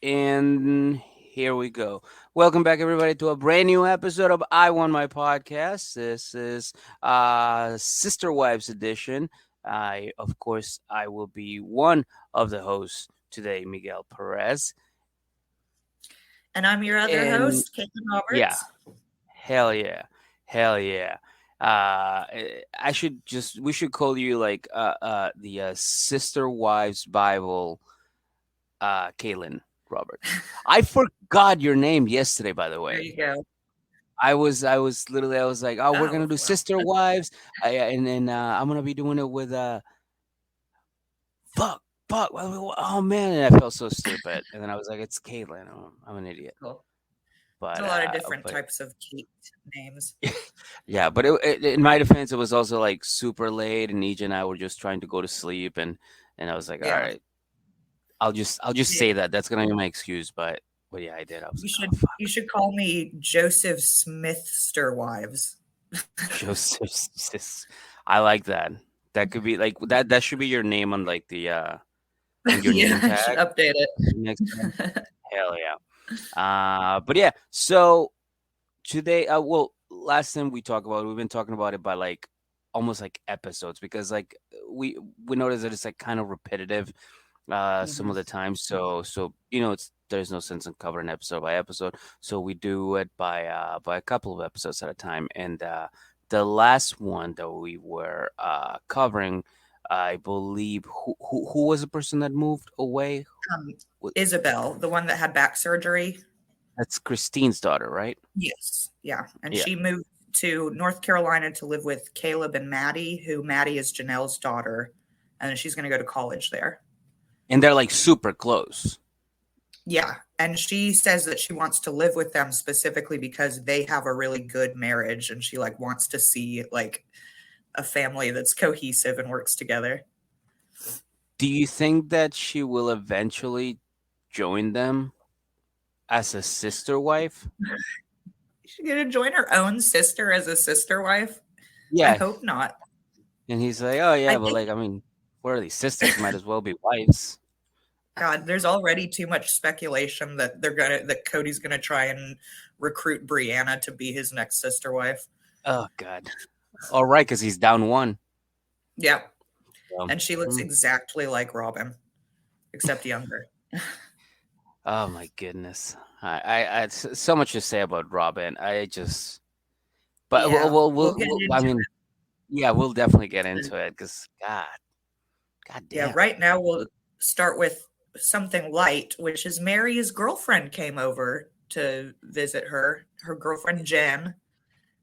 And here we go. Welcome back, everybody, to a brand new episode of I Won My Podcast. This is Sister Wives Edition. Of course, I will be one of the hosts today, Miguel Perez. And I'm your other And host, Caitlin yeah, Roberts. hell yeah, hell yeah. We should call you like the Sister Wives Bible, Caitlin Roberts. I forgot your name yesterday, by the There way. you go. I was like, oh, we're Oh, gonna do well. Sister Wives, and then I'm gonna be doing it with fuck, oh man, and I felt so stupid, and then I was like, it's Caitlin. I'm an idiot, Cool. but There's a lot of different but types of Kate names. yeah, but in my defense, it was also like super late, and EJ and I were just trying to go to sleep, and I was like, all Yeah. right, I'll just say that. That's gonna be my excuse, but yeah, I did. I was You like, should oh fuck. you should call me Joseph Smithster Wives. Joseph Sis. I like that. That could be like that should be your name on like the on your Yeah, name I should tag update next time. it. Hell yeah. But yeah, so today well, last time we've been talking about it by like almost like episodes because like we noticed that it's like kind of repetitive some of Mhm. the time. So it's there's no sense in covering episode by episode. So we do it by a couple of episodes at a time. And the last one that we were covering, I believe who was the person that moved away? Um, Wa- Isabel, the one that had back surgery. That's Christine's daughter, right? Yes. Yeah. And Yeah. she moved to North Carolina to live with Caleb and Maddie, who Maddie is Janelle's daughter. And then she's going to go to college there. And they're like super close. Yeah. And she says that she wants to live with them specifically because they have a really good marriage and she like wants to see like a family that's cohesive and works together. Do you think that she will eventually join them as a sister wife? She's going to join her own sister as a sister wife. I Yeah. hope not. And he's like, oh I yeah, but think, like I mean, what are these sisters? Might as well be wives. God, there's already too much speculation that that Cody's gonna try and recruit Brianna to be his next sister wife. Oh God. All right, because he's down one. Yeah. So, And she looks mm. exactly like Robyn, except younger. Oh my goodness. So much to say about Robyn. But Yeah, we'll get I into mean, yeah, we'll definitely get it. into it because God Yeah, damn. right now we'll start with something light, which is Mary's girlfriend came over to visit her, her girlfriend Jen. And I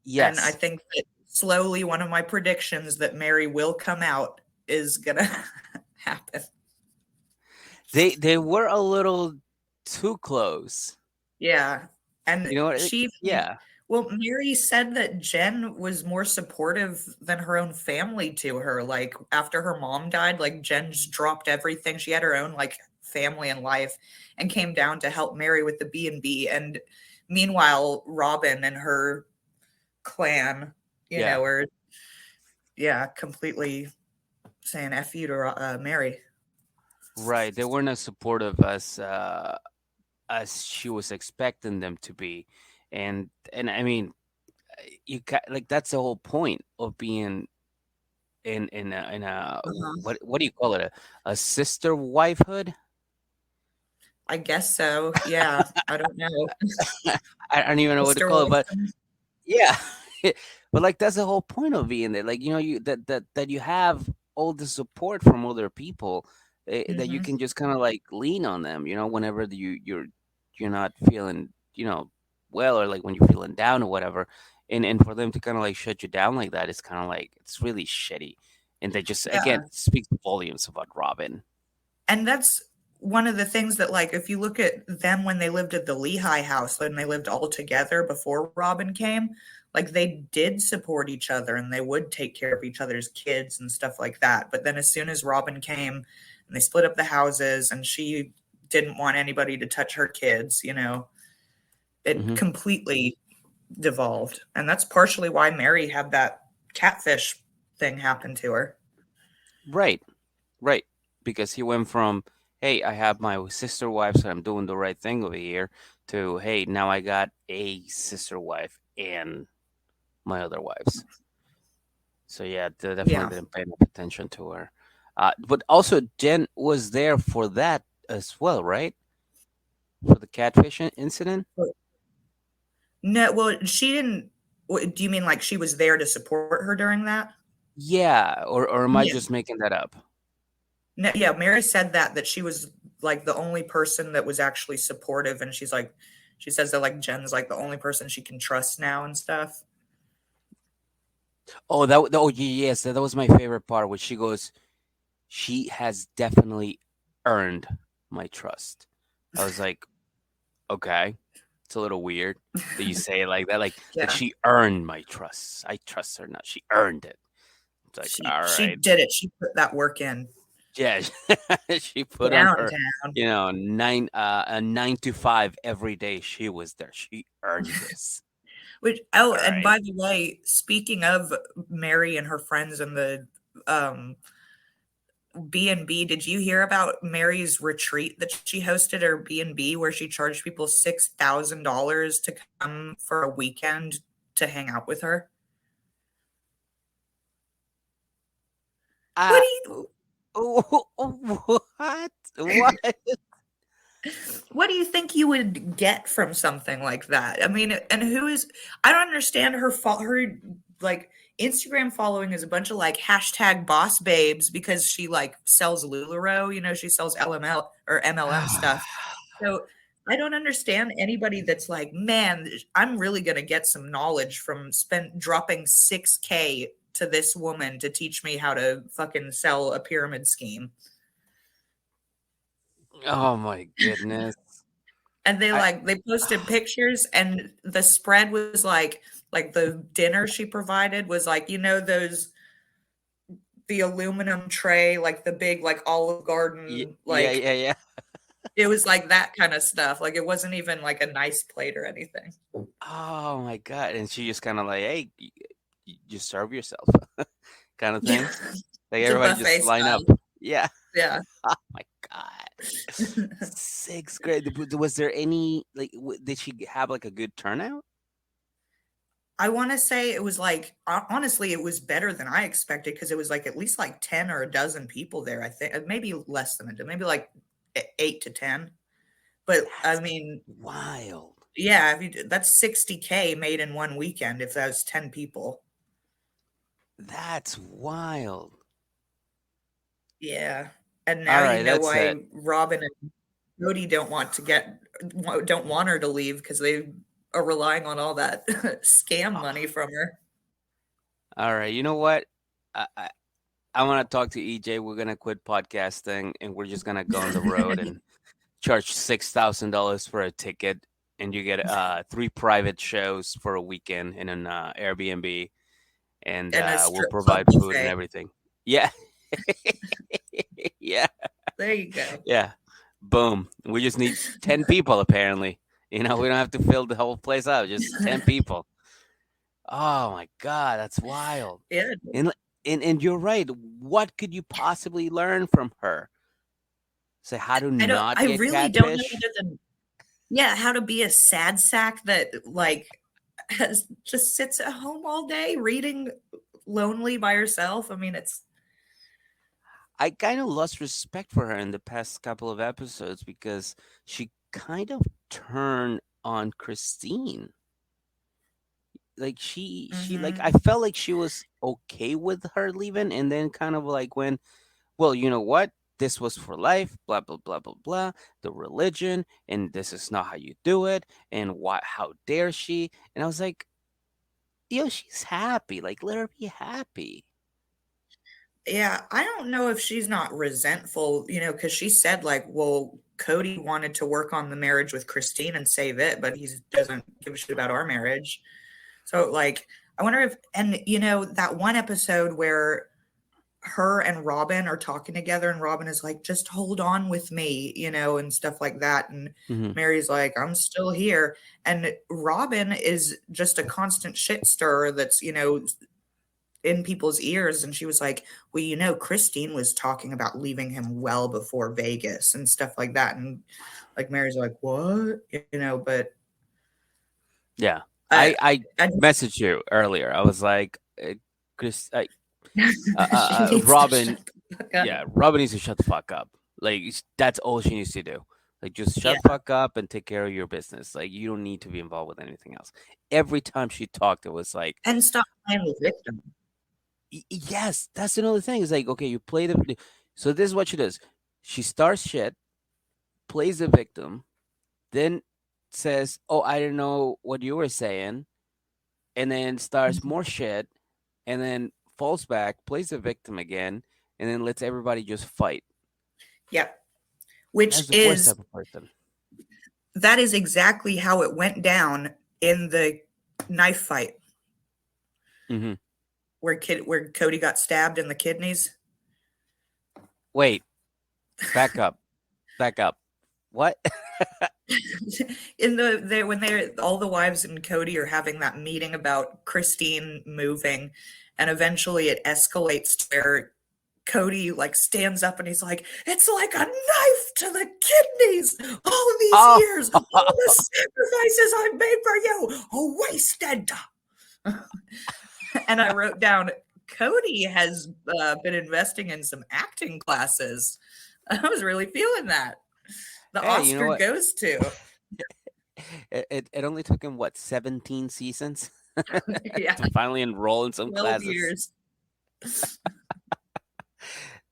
Yes, think that slowly one of my predictions that Mary will come out is gonna happen. they were a little too close. Yeah. And You know what? she, Yeah. well, Mary said that Jen was more supportive than her own family to her. Like after her mom died, like Jen just dropped everything. She had her own like family and life and came down to help Mary with the B&B. And meanwhile, Robyn and her clan, Yeah. are, yeah, completely saying F you to Mary. Right. They weren't as supportive as she was expecting them to be. And I mean, like that's the whole point of being in a Uh-huh. what do you call it, a sister wifehood. I guess so. Yeah. I don't know. I don't even know what to Sister call it, but wife. yeah. But like that's the whole point of being there, like you that you have all the support from other people, that you Hmm. can just kind of like lean on them, whenever you're not feeling well, or like when you're feeling down or whatever. And for them to kind of like shut you down like that, it's kind of like it's really shitty. And they just again Yeah. speaks volumes about Robyn. And that's one of the things that, like, if you look at them when they lived at the Lehigh house, when they lived all together before Robyn came, like, they did support each other and they would take care of each other's kids and stuff like that. But then as soon as Robyn came and they split up the houses and she didn't want anybody to touch her kids, it Hmm. completely devolved. And that's partially why Mary had that catfish thing happen to her. Right, right, because he went from, hey, I have my sister wife, so I'm doing the right thing over here, to, hey, now I got a sister wife and my other wives. So yeah, they definitely Yeah. didn't pay enough attention to her. But also, Jen was there for that as well, right? For the catfish incident. No, well, she didn't. Do you mean like she was there to support her during that? Yeah, or am I Yeah. just making that up? No, yeah, Mary said that she was like the only person that was actually supportive, and she's like, she says that like Jen's like the only person she can trust now and stuff. Oh, oh yes, that was my favorite part, where she goes, she has definitely earned my trust. I was like, okay, it's a little weird that you say it like that, like Yeah, she earned my trust. I trust her now. She earned it. It's like, all she right, did it. She put that work in yeah, she put on her, downtown. a 9 to 5 every day. She was there. She earned this. Which oh, All and right. by the way, speaking of Mary and her friends and the um B&B, did you hear about Mary's retreat that she hosted, or B&B, where she charged people $6,000 to come for a weekend to hang out with her? What Uh, do you what? What? what do you think you would get from something like that? I mean, and who is I don't understand her like Instagram following is a bunch of like hashtag boss babes because she like sells LuLaRoe, she sells LML or MLM stuff. So I don't understand anybody that's like, man, I'm really gonna get some knowledge from spent dropping 6K to this woman to teach me how to fucking sell a pyramid scheme. Oh my goodness. And they I like they posted pictures and the spread was like the dinner she provided was like, those the aluminum tray, like the big like Olive Garden, yeah, like yeah, yeah. it was like that kind of stuff. Like it wasn't even like a nice plate or anything. Oh my God. And she just kind of like, hey, just serve yourself, kind of Yeah. thing. Like It's a everybody buffet just line up. style. Yeah. Yeah. Oh my God. Sixth grade. Was there any, like, did she have like a good turnout? I want to say it was like honestly, it was better than I expected because it was like at least like 10 or a dozen people there. I think maybe less than a, maybe like 8 to 10. But I That's mean, wild. yeah, that's 60K made in one weekend if that was 10 people. That's wild. Yeah. And now All you right, know that's why it. Robyn and Cody don't want her to leave because they are relying on all that scam money from her. All right, you know what? I I, I want to talk to EJ. We're gonna quit podcasting and we're just gonna go on the road and charge $6,000 for a ticket, and you get 3 private shows for a weekend in an Airbnb, and And a we'll strip club provide food and buffet. everything. Yeah, yeah, There you go. yeah. Boom. We just need 10 people apparently. We don't have to fill the whole place out. Just 10 people. Oh my God, that's wild. Yeah. And and you're right. What could you possibly learn from her? Say how to not I get really don't know catfish. other than yeah, how to be a sad sack that like just sits at home all day reading lonely by herself. I mean, it's I kind of lost respect for her in the past couple of episodes because she kind of turned on Christine. Like she like mhm. I felt like she was okay with her leaving, and then kind of like when, well, you know what? This was for life, blah blah blah blah blah. The religion, and this is not how you do it, and why? How dare she? And I was like, yo, she's happy. Like, let her be happy. Yeah, I don't know if she's not resentful, because she said like, well, Cody wanted to work on the marriage with Christine and save it, but he doesn't give a shit about our marriage. So like, I wonder if, and that one episode where her and Robyn are talking together and Robyn is like, just hold on with me, and stuff like that. And Hmm. Mary's like, I'm still here. And Robyn is just a constant shit stirrer that's, in people's ears, and she was like, well, Christine was talking about leaving him well before Vegas and stuff like that. And like Mary's like, what? But Yeah. I I I just messaged you earlier. I was like, Chris, she needs to Robyn, shut the fuck up. yeah, Robyn needs to shut the fuck up. Like that's all she needs to do. Like just Yeah. shut the fuck up and take care of your business. Like you don't need to be involved with anything else. Every time she talked, it was like, And stop playing the victim. Yes, that's another thing. It's like, okay, you play the. So this is what she does. She starts shit, plays the victim, then says, "Oh, I didn't know what you were saying," and then starts more shit, and then falls back, plays the victim again, and then lets everybody just fight. Yep. Which That's the worst is type of person. that is exactly how it went down in the knife fight Hmm. where Cody got stabbed in the kidneys. Wait, back up, back up. What? In the when they're all the wives and Cody are having that meeting about Christine moving, and eventually it escalates to where Cody like stands up and he's like, it's like a knife to the kidneys. All these Oh, years, all the sacrifices I've made for you, wasted. And I wrote down, Cody has been investing in some acting classes. I was really feeling that. The hey, you know Oscar what? goes to. It only took him what 17 seasons Yeah, to finally enroll in some 12 classes. years.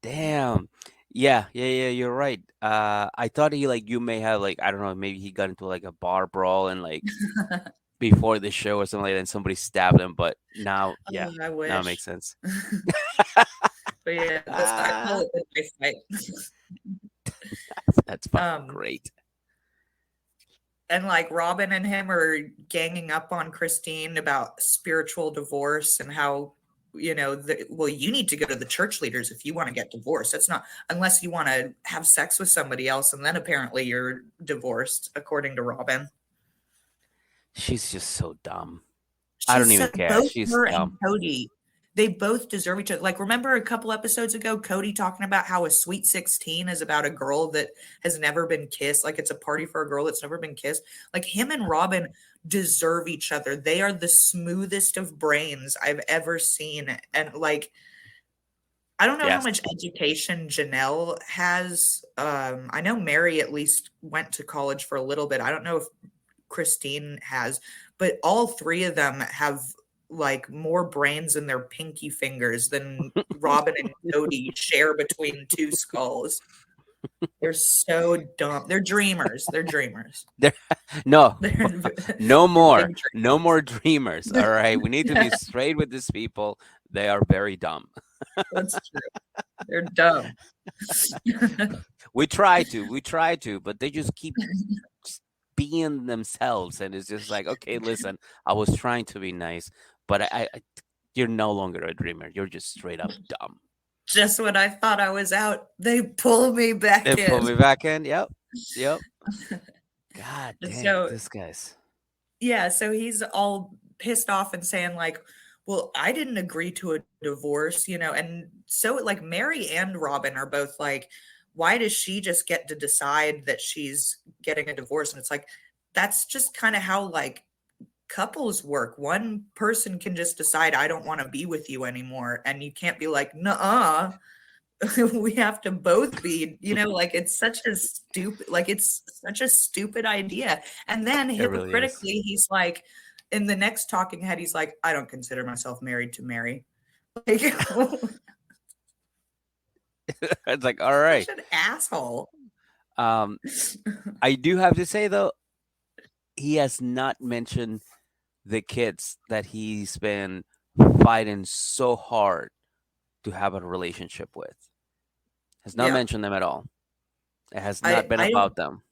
Damn. Yeah, you're right. I thought you may have like I don't know, maybe he got into like a bar brawl and like before the show or something like that, and somebody stabbed him, but now yeah, Oh, I now it wish. makes sense. But yeah, I call Ah, it the knife fight. that's fucking Um, great. and like Robyn and him are ganging up on Christine about spiritual divorce and how, well, you need to go to the church leaders if you want to get divorced. That's not unless you want to have sex with somebody else, and then apparently you're divorced, according to Robyn. She's just so dumb. I don't She's even so care. both She's her dumb. and Cody, they both deserve each other. Like, remember a couple episodes ago, Cody talking about how a Sweet 16 is about a girl that has never been kissed. Like, it's a party for a girl that's never been kissed. Like, him and Robyn deserve each other. They are the smoothest of brains I've ever seen. And, like, I don't know how Yes. much education Janelle has. I know Mary at least went to college for a little bit. I don't know if Christine has, but all three of them have like more brains in their pinky fingers than Robyn and Cody share between two skulls. They're so dumb. They're dreamers. They're dreamers. There, no, They're no more, big no more dreamers. All right, we need to be dreamers. straight with these people. They are very dumb. That's true. They're dumb. We try to, but they just keep being themselves, and it's just like, okay, listen, I was trying to be nice, but you're no longer a dreamer. You're just straight up dumb. Just when I thought I was out, they pull me back They pull in. me back in. Yep, yep. God damn, So this guy's. yeah, so he's all pissed off and saying like, "Well, I didn't agree to a divorce," and so like Mary and Robyn are both like, "Why does she just get to decide that she's getting a divorce?" And it's like that's just kind of how like couples work. One person can just decide I don't want to be with you anymore, and you can't be like, "Nuh-uh." We have to both be, like it's such a stupid idea. And then It really is. hypocritically, he's like, in the next talking head, he's like, I don't consider myself married to Mary. Like, It's like, all such right. an asshole. Um, I do have to say though, he has not mentioned the kids that he's been fighting so hard to have a relationship with. Has not Yeah. mentioned them at all. It has not I been I don't about them.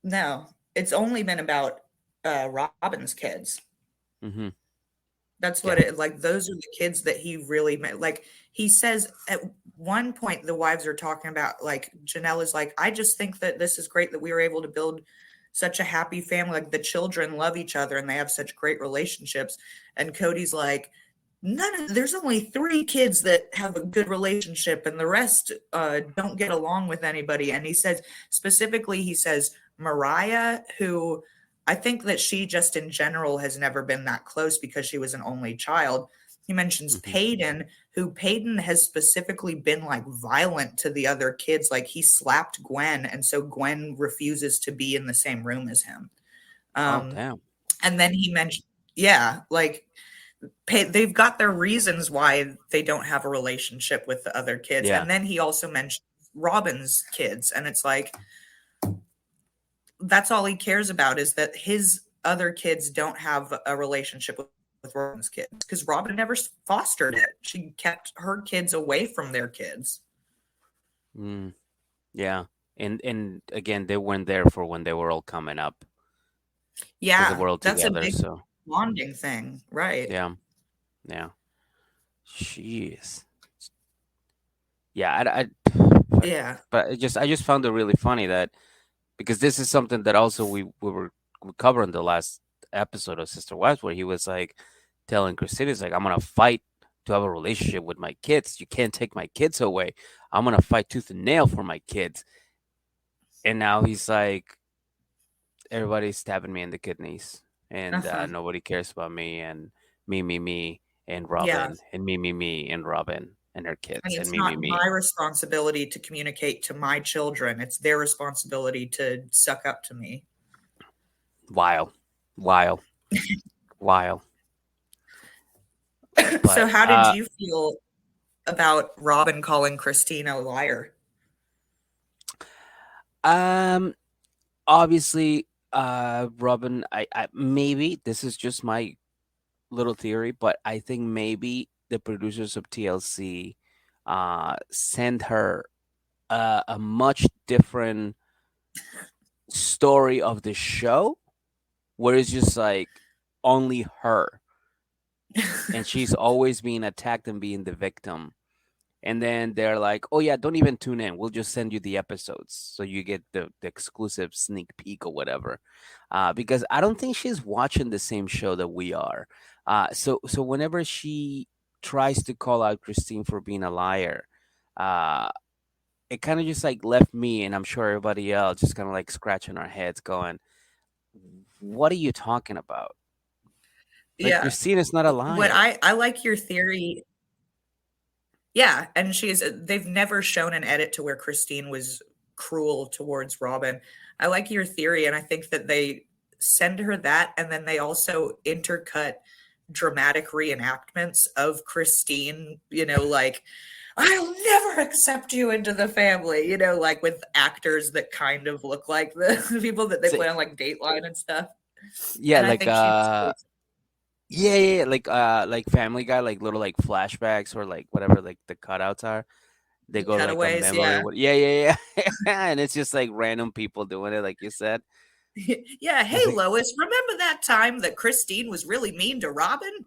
know. It's only been about Robin's kids. Hmm. That's what Yeah. it like. Those are the kids that he really met. Like he says at one point, the wives are talking about like Janelle is like, I just think that this is great that we were able to build such a happy family. Like the children love each other and they have such great relationships. And Cody's like, There's only 3 kids that have a good relationship and the rest don't get along with anybody. And he says, specifically, he says Mariah, who I think that she just in general has never been that close because she was an only child. He mentions Hmm. Peyton, who Peyton has specifically been like violent to the other kids. Like he slapped Gwen, and so Gwen refuses to be in the same room as him. Oh, Um, damn. and then he mentioned, yeah, like they've got their reasons why they don't have a relationship with the other kids. Yeah. And then he also mentioned Robyn's kids, and it's like that's all he cares about is that his other kids don't have a relationship with Robyn's kids because Robyn never fostered it. She kept her kids away from their kids. Mm, yeah. And again, they weren't there for when they were all coming up because they Yeah, were all that's a together. big So bonding thing, right? yeah, yeah. Jeez. Yeah, fuck. Yeah. But I just found it really funny that because this is something that also we covered in the last episode of Sister Wives, where he was like telling Christina, he's like, I'm gonna fight to have a relationship with my kids. You can't take my kids away. I'm gonna fight tooth and nail for my kids. And now he's like, everybody's stabbing me in the kidneys, and Uh-huh. nobody cares about me, and me, and Yeah. Robyn, and me, and Robyn, and her And kids, and it's not my me. responsibility to communicate to my children. It's their responsibility to suck up to me. Wild, wild, wild. So, But how did you feel about Robyn calling Christine a liar? um, obviously, Robyn, I maybe this is just my little theory, but I think maybe the producers of TLC sent her a much different story of the show where it's just like only her and she's always being attacked and being the victim. And then they're like, oh, yeah, don't even tune in. We'll just send you the episodes so you get the exclusive sneak peek or whatever. Because I don't think she's watching the same show that we are. So whenever she tries to call out Christine for being a liar, uh, it kind of just like left me and I'm sure everybody else just kind of like scratching our heads going, what are you talking about? Like Yeah. Christine is not a What liar. I like your theory. Yeah, and they've never shown an edit to where Christine was cruel towards Robyn. I like your theory, and I think that they send her that, and then they also intercut dramatic reenactments of Christine, like, I'll never accept you into the family, like with actors that kind of look like the people that they So, play on like Dateline and stuff. yeah, And I like think she deserves yeah, like Family Guy, like little like flashbacks or like whatever like the cutouts are. They the go to like a cutaways, memory. yeah. Yeah. And it's just like random people doing it, like you said. Yeah, hey It's like Lois, remember that time that Christine was really mean to Robyn?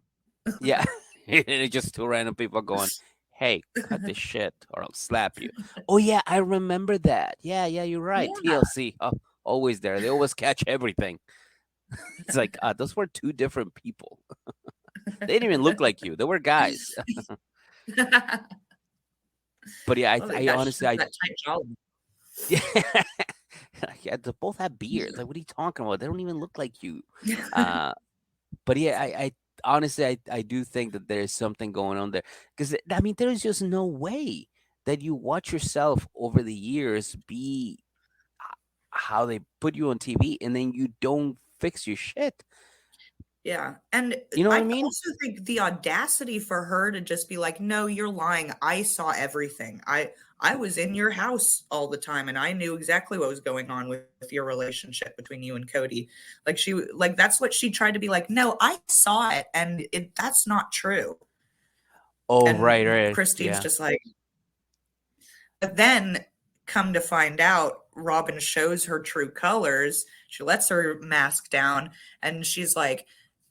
yeah, and it's just two random people going, "Hey, cut this shit, or I'll slap you." Oh yeah, I remember that. Yeah, you're right. Yeah. TLC, always there. They always catch everything. It's like those were two different people. They didn't even look like you. They were guys. But yeah, Well, they I got honestly, that tight jawline. yeah, yeah, they both have beards. Like, what are you talking about? They don't even look like you. Uh, but yeah, I honestly, I do think that there is something going on there because I mean, there is just no way that you watch yourself over the years be how they put you on TV and then you don't fix your shit. Yeah, and You know what I I mean? also think the audacity for her to just be like, "No, you're lying. I saw everything. I was in your house all the time and I knew exactly what was going on with your relationship between you and Cody." Like that's what she tried to be like, "No, I saw it and that's not true." Oh, And right, Christine's yeah. just like, but then come to find out, Robyn shows her true colors. She lets her mask down and she's like,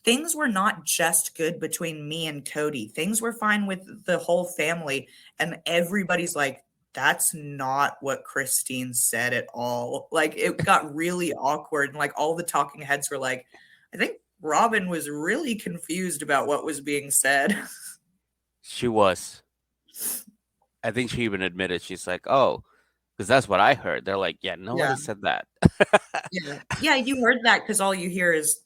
things were not just good between me and Cody. Things were fine with the whole family. And everybody's like, that's not what Christine said at all. Like it got really awkward. And like all the talking heads were like, I think Robyn was really confused about what was being said. She was. I think she even admitted she's like, oh, because that's what I heard. They're like, yeah, nobody Yeah. said that. Yeah. Yeah, you heard that because all you hear is,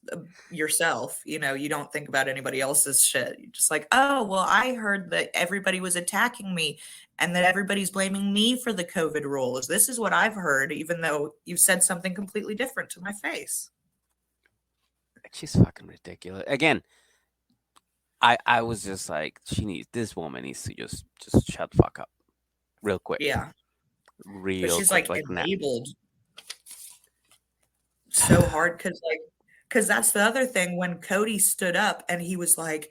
yourself, you don't think about anybody else's shit. You're just like, "Oh, well, I heard that everybody was attacking me and that everybody's blaming me for the COVID rules. This is what I've heard, even though you said something completely different to my face." She's fucking ridiculous. Again, I was just like, this woman needs to just shut the fuck up real quick, Yeah. But real she's, quick, like, like now. enabled so hard because that's the other thing when Cody stood up and he was like,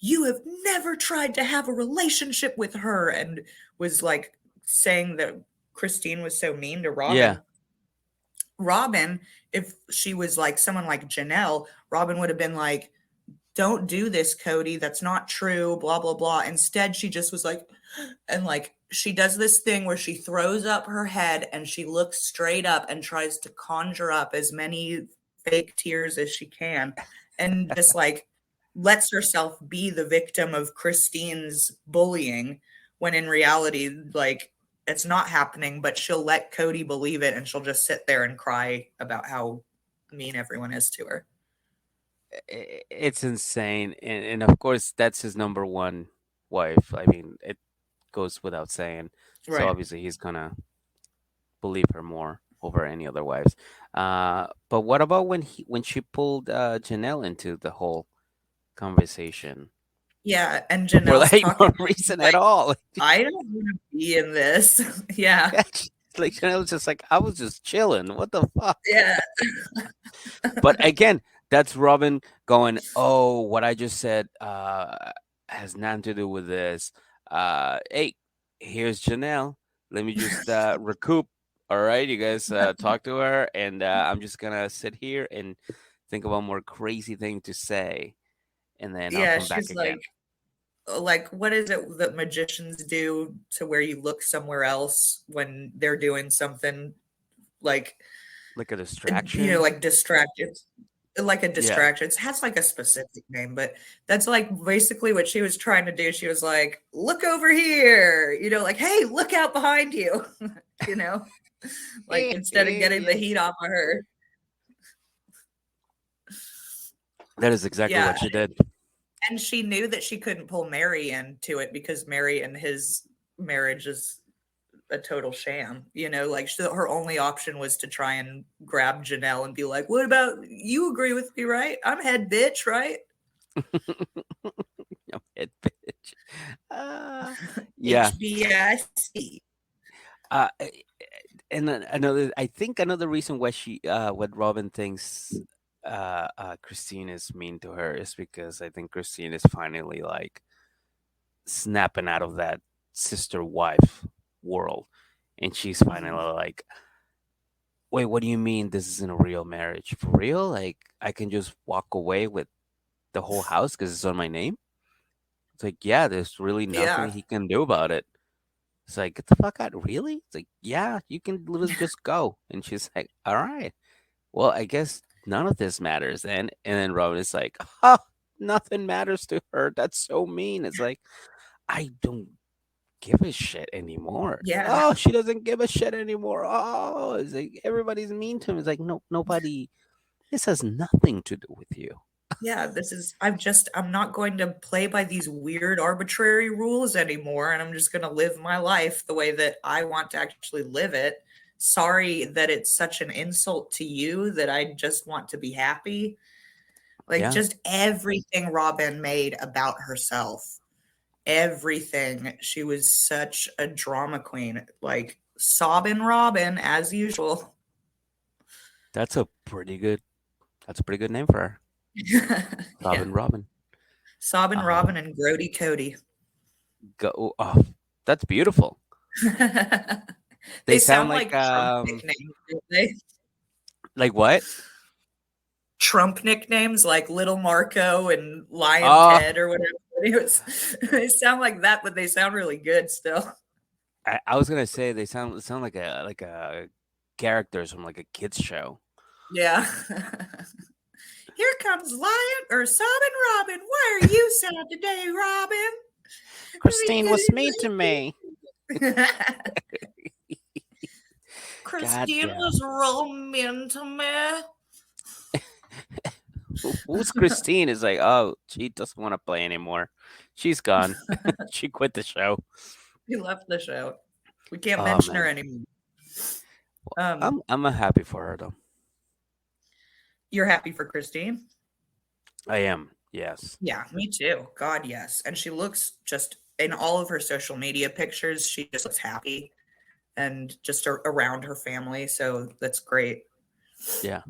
"You have never tried to have a relationship with her," and was, like, saying that Christine was so mean to Yeah, Robyn. Robyn, if she was like someone like Janelle, Robyn would have been like, "Don't do this, Cody. That's not true, blah, blah, blah." Instead, she just was like, and like, she does this thing where she throws up her head and she looks straight up and tries to conjure up as many fake tears as she can and just like lets herself be the victim of Christine's bullying when in reality, like, it's not happening, but she'll let Cody believe it and she'll just sit there and cry about how mean everyone is to her. it's insane, and of course that's his number one wife. I mean, it goes without saying. So Right. obviously he's gonna believe her more over any other wives. But what about when she pulled Janelle into the whole conversation Yeah, and for Janelle's like talking no to her, she's reason at like, all? "I don't wanna be in this." Yeah, Like Janelle was just like, I was just chilling. What the fuck? yeah, But again, that's Robin going, oh, what I just said has nothing to do with this. Hey, here's Janelle. Let me just recoup. All right, you guys talk to her, and I'm just gonna sit here and think of a more crazy thing to say, and then I'll yeah, come back she's again. like, what is it that magicians do to where you look somewhere else when they're doing something like, Like a distraction. like distracted? Like a Yeah. distraction. It has like a specific name, but that's like basically what she was trying to do. She was like, "Look over here," like, "Hey, look out behind you," you know, like instead of getting the That heat off of her. is exactly Yeah. what she did. And she knew that she couldn't pull Mary into it because Mary and his marriage is a total sham. Like her only option was to try and grab Janelle and be like, "What about you? Agree with me, right? I'm head bitch, right?" You head bitch. Uh, yeah. HBIC. Eh, and another, I think another reason why what Robin thinks, Christine is mean to her is because I think Christine is finally like snapping out of that sister wife world, and she's finally Mhm. like, wait, what do you mean this isn't a real marriage for real? Like I can just walk away with the whole house because it's on my name? It's like, yeah, there's really nothing Yeah. he can do about it. It's like, get the fuck out, really? It's like, yeah, you can literally just go. And she's like, all right. Well, I guess none of this matters then. And then Robin is like, oh, nothing matters to her. That's so mean. It's like, I don't give a shit anymore. Yeah. Oh, she doesn't give a shit anymore. Oh, it's like everybody's mean to him. It's like, no, nobody. This has nothing to do with you. Yeah, I'm not going to play by these weird arbitrary rules anymore, and I'm just going to live my life the way that I want to actually live it. Sorry that it's such an insult to you that I just want to be happy. Like, Yeah, just everything Robin made about herself. Everything. She was such a drama queen. Like, sobbing Robin as usual. that's a pretty good. That's a pretty good name for her, Yeah. Robin. Robin. Sobbing Uh, Robin and Grody Cody. go. Oh, that's beautiful. They They sound sound like like Trump nicknames, don't they? like what? Trump nicknames like Little Marco and Lion Oh, Ted or whatever. They sound like that, but they sound really good still. I was gonna say they sound like a characters from like a kids show. Yeah. Here comes Lion or Sobbing Robin. Why are you sad today, Robin? Christine was mean to me. God Christine damn. was real mean to me. Who's Christine? Is like, oh, she doesn't want to play anymore. She's gone. She quit the show. He left the show. We can't Oh mention her man. anymore. Well, Um, I'm happy for her though. you're happy for Christine? I am. Yes. Yeah, me too. God, yes. And she looks just in all of her social media pictures, she just looks happy and just around her family. So that's great. Yeah.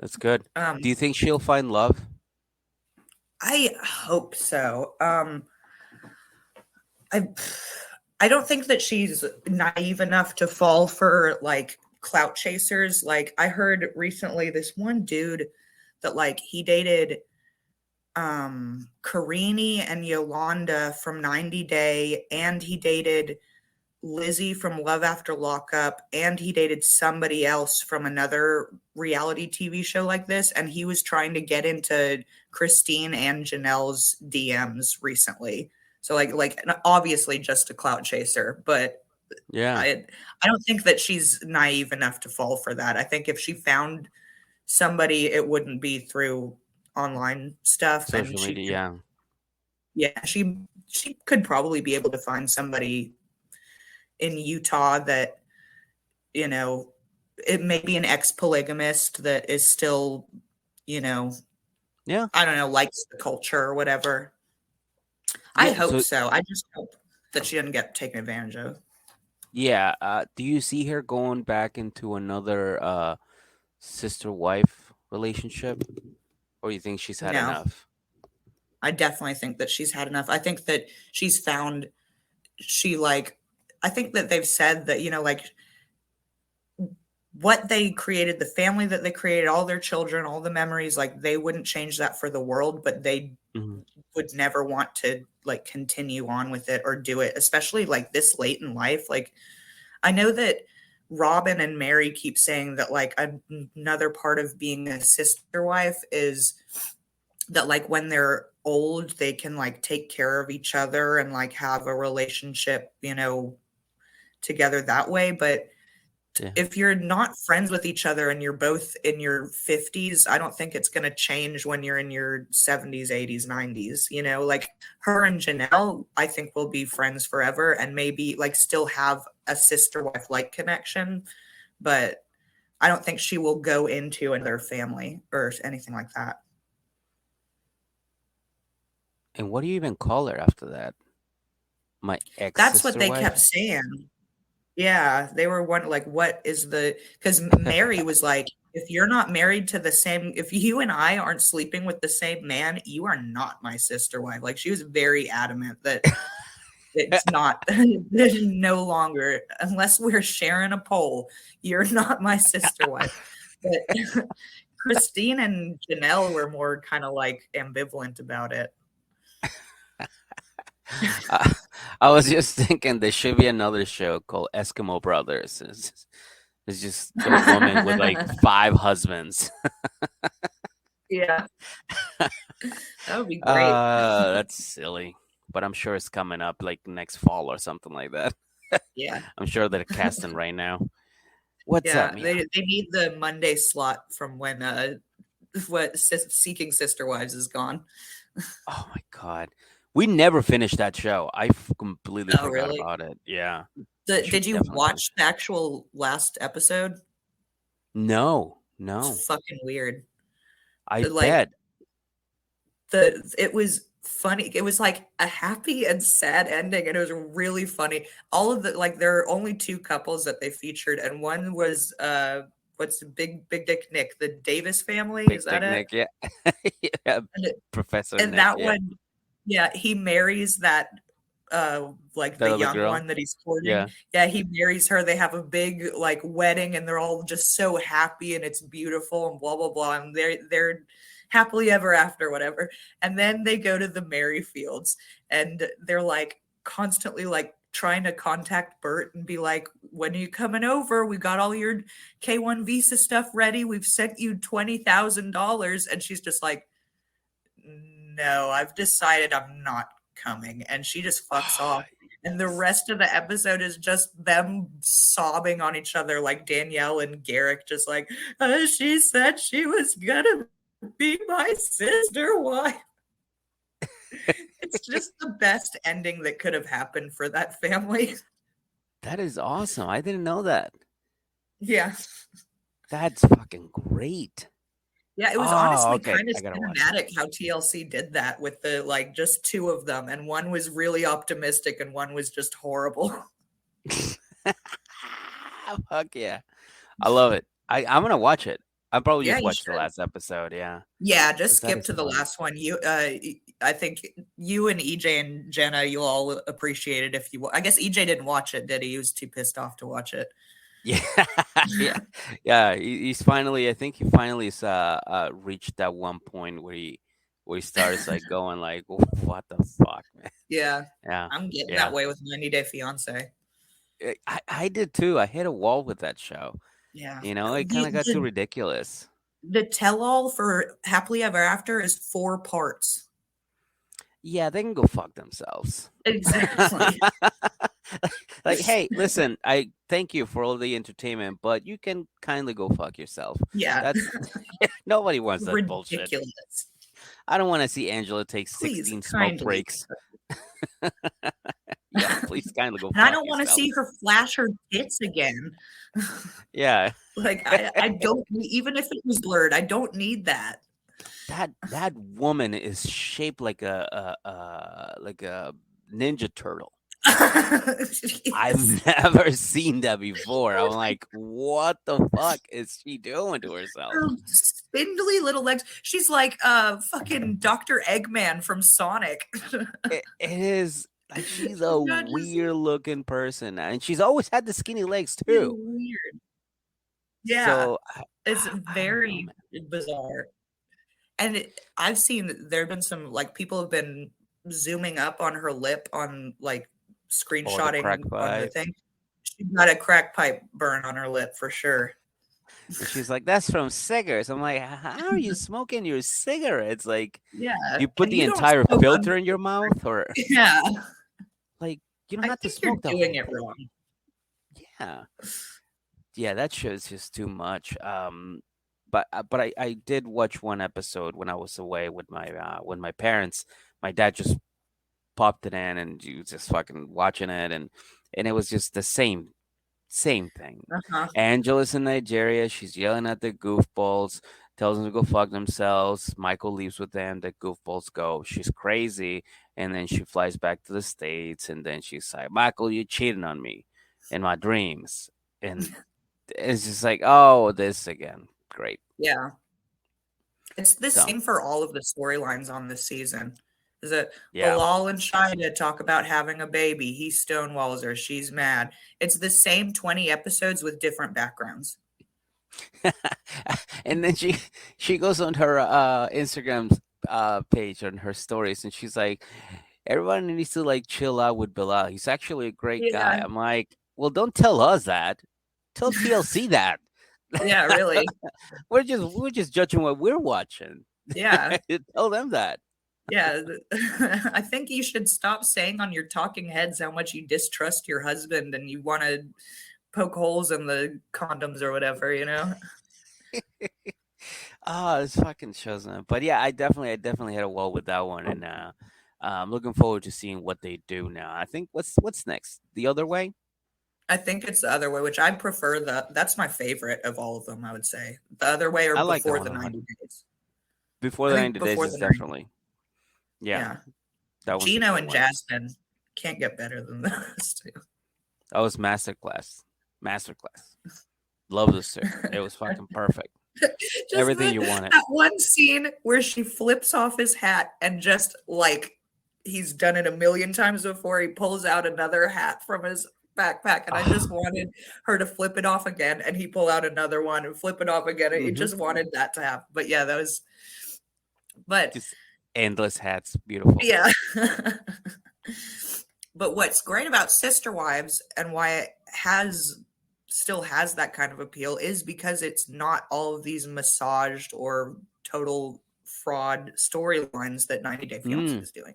That's good. Um, Do you think she'll find love? I hope so. I I don't think that she's naive enough to fall for like clout chasers. Like I heard recently this one dude that like he dated Karini and Yolanda from 90 Day, and he dated Lizzie from Love After Lockup, and he dated somebody else from another reality TV show like this, and he was trying to get into Christine and Janelle's DMs recently. So like obviously just a clout chaser, but Yeah. I don't think that she's naive enough to fall for that. I think if she found somebody, it wouldn't be through online stuff, and Social she media. could, Yeah. yeah, she could probably be able to find somebody in Utah that, you know, it may be an ex-polygamist that is still, you know, Yeah. I don't know, likes the culture or whatever. I Yeah. hope So so. I just hope that she doesn't get taken advantage of. yeah. Do you see her going back into another sister wife relationship, or you think she's had No, enough? I definitely think that she's had enough. I think that she's found she like I think that they've said that, like what they created, the family that they created, all their children, all the memories, like they wouldn't change that for the world, but they Hmm. would never want to like continue on with it or do it, especially like this late in life. Like I know that Robyn and Mary keep saying that like another part of being a sister wife is that like when they're old, they can like take care of each other and like have a relationship, together that way. But Yeah. if you're not friends with each other and you're both in your 50s, I don't think it's going to change when you're in your 70s, 80s, 90s. Like her and Janelle, I think will be friends forever and maybe like still have a sister wife like connection. But I don't think she will go into another family or anything like that. And what do you even call her after that? My ex That's what sister they kept wife? saying. Yeah, they were wondering, like, what is because Mary was like, if you're not married to the same, if you and I aren't sleeping with the same man, you are not my sister wife. Like, she was very adamant that it's not, there's no longer, unless we're sharing a pole, you're not my sister wife. But Christine and Janelle were more kind of like ambivalent about it. I, I was just thinking there should be another show called Eskimo Brothers. It's just a woman with like five husbands. Yeah, that would be great. That's silly. But I'm sure it's coming up like next fall or something like that. Yeah. I'm sure they're casting right now. What's up, Yeah, Mia? they need the Monday slot from when Seeking Sister Wives is gone. Oh my god. We never finished that show. Completely Oh, forgot really? about it. Yeah. We should Did you definitely finish watch it. the actual last episode? No, It's no. fucking weird. I Like bet. it was funny. It was like a happy and sad ending, and it was really funny. All of the like there are only two couples that they featured, and one was what's the Big Dick Nick, the Davis family, Big is that Dick it? Nick, yeah. Yeah. And, Professor and Nick, that yeah. one, yeah, he marries that like the That other young girl. one that he's courting. Yeah. Yeah, he marries her. They have a big like wedding and they're all just so happy and it's beautiful and blah blah blah. And they're happily ever after, whatever. And then they go to the Merrifields and they're like constantly like trying to contact Bert and be like, when are you coming over? We got all your K1 visa stuff ready. We've sent you $20,000. And she's just like, no, I've decided I'm not coming, and she just fucks Ah, off. And the yes. rest of the episode is just them sobbing on each other, like Danielle and Garrick, just like, she said she was gonna be my sister. Why? It's just the best ending that could have happened for that family. That is awesome. I didn't know that. Yeah. That's fucking great. Yeah, it was Oh, honestly okay. kind of I gotta watch that. cinematic how TLC did that with the like just two of them, and one was really optimistic and one was just horrible. Fuck yeah. I love it. I'm gonna watch it. I'll probably Yeah, just you watch the should. last episode, yeah, Yeah, just because that skip is to the funny. last one. I think you and EJ and Jenna, you'll all appreciate it if you. I guess EJ didn't watch it, did he? He was too pissed off to watch it. Yeah, yeah, yeah. He's finally. I think he finally reached that one point where he starts like going like, "What the fuck, man?" Yeah, Yeah, I'm getting that yeah. way with 90 Day Fiance. I did too. I hit a wall with that show. Yeah, You know, it kind of got too ridiculous. the tell all for Happily Ever After is 4 parts. Yeah, they can go fuck themselves. Exactly. Like, hey, listen, I thank you for all the entertainment, but you can kindly go fuck yourself. Yeah, That's nobody wants that bullshit. ridiculous. I don't want to see Angela take Please, 16 smoke kindly. breaks. Yeah, please kindly go And I fuck don't want to yourself. see her flash her tits again. Yeah, Like I don't, even if it was blurred, I don't need that. that woman is shaped like a ninja turtle. Yes. I've never seen that before. I'm like, what the fuck is she doing to herself? Her spindly little legs. She's like fucking Dr. Eggman from Sonic. It is like she's a Yeah, just weird looking person, and she's always had the skinny legs she's too. weird. Yeah, So it's I don't know, very man. bizarre. And I've seen that there have been some like people have been zooming up on her lip on like Or the crack screenshotting on the pipe, thing. She got a crack pipe burn on her lip for sure. and she's like, "That's from cigarettes." I'm like, "How are you smoking your cigarettes? Like, Yeah, you put and the you don't entire smoke under filter in your mouth, or Yeah, like you don't I have to think you're smoke the doing whole it thing?" wrong. Yeah, yeah, that show is just too much. But I did watch one episode when I was away with my parents. My dad just popped it in, and you was just fucking watching it, and it was just the same thing. Uh-huh. Angela's in Nigeria. She's yelling at the goofballs, tells them to go fuck themselves. Michael leaves with them. The goofballs go. She's crazy, and then she flies back to the States, and then she's like, "Michael, you cheating on me in my dreams," and it's just like, oh, this again. Great. Yeah. It's the So same for all of the storylines on this season. Is it yeah. Bilal and Shida talk about having a baby? He stonewalls her. She's mad. It's the same 20 episodes with different backgrounds. And then she goes on her Instagram page on her stories, and she's like, everybody needs to like chill out with Bilal. He's actually a great guy. Yeah. I'm like, well, don't tell us that. Tell TLC that. Yeah, really. We're just judging what we're watching. Yeah. Tell them that. Yeah. I think you should stop saying on your talking heads how much you distrust your husband and you want to poke holes in the condoms or whatever, you know? Oh, this fucking shows man. But yeah, I definitely had a wall with that one, and I'm looking forward to seeing what they do now. I think what's next? The other way? I think it's the other way, which I prefer that's my favorite of all of them, I would say. The other way or I like that before one the a lot. 90 days. Before I the think 90 days before is the 90. definitely, yeah, Yeah. that one's a Gino good and one. Jasmine can't get better than those two. That was masterclass. Love this too. It was fucking perfect. Just Everything you wanted. that one scene where she flips off his hat and just like he's done it a million times before, he pulls out another hat from his backpack, and I just Ah, wanted her to flip it off again, and he pull out another one and flip it off again. It mm-hmm. just wanted that to happen. But yeah, that was. But Just endless hats. Beautiful. yeah. But what's great about Sister Wives and why it still has that kind of appeal is because it's not all of these massaged or total fraud storylines that 90 Day Fiance Mm, is doing.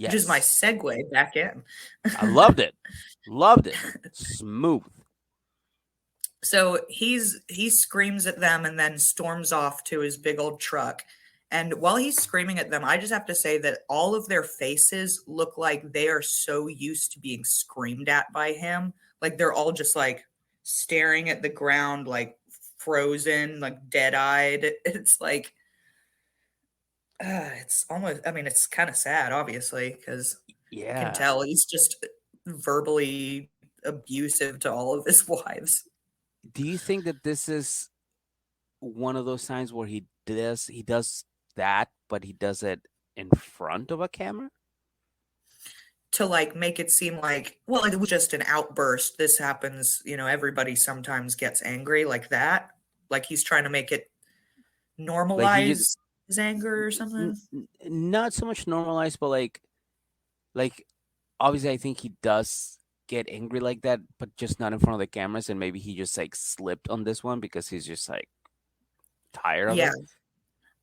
which is my Yes. segue back in. I loved it. Loved it. Smooth. So he screams at them and then storms off to his big old truck. And while he's screaming at them, I just have to say that all of their faces look like they are so used to being screamed at by him. Like they're all just like staring at the ground, like frozen, like dead eyed. It's like, it's almost, I mean, it's kind of sad, obviously, because you can Yeah. tell he's just verbally abusive to all of his wives. Do you think that this is one of those times where he does that, but he does it in front of a camera? To like make it seem like, well, it was just an outburst. This happens, everybody sometimes gets angry like that. Like he's trying to make it Like he just normalize his anger or n- something. n- not so much normalized, but like obviously I think he does get angry like that, but just not in front of the cameras, and maybe he just like slipped on this one because he's just like tired of Yeah. it.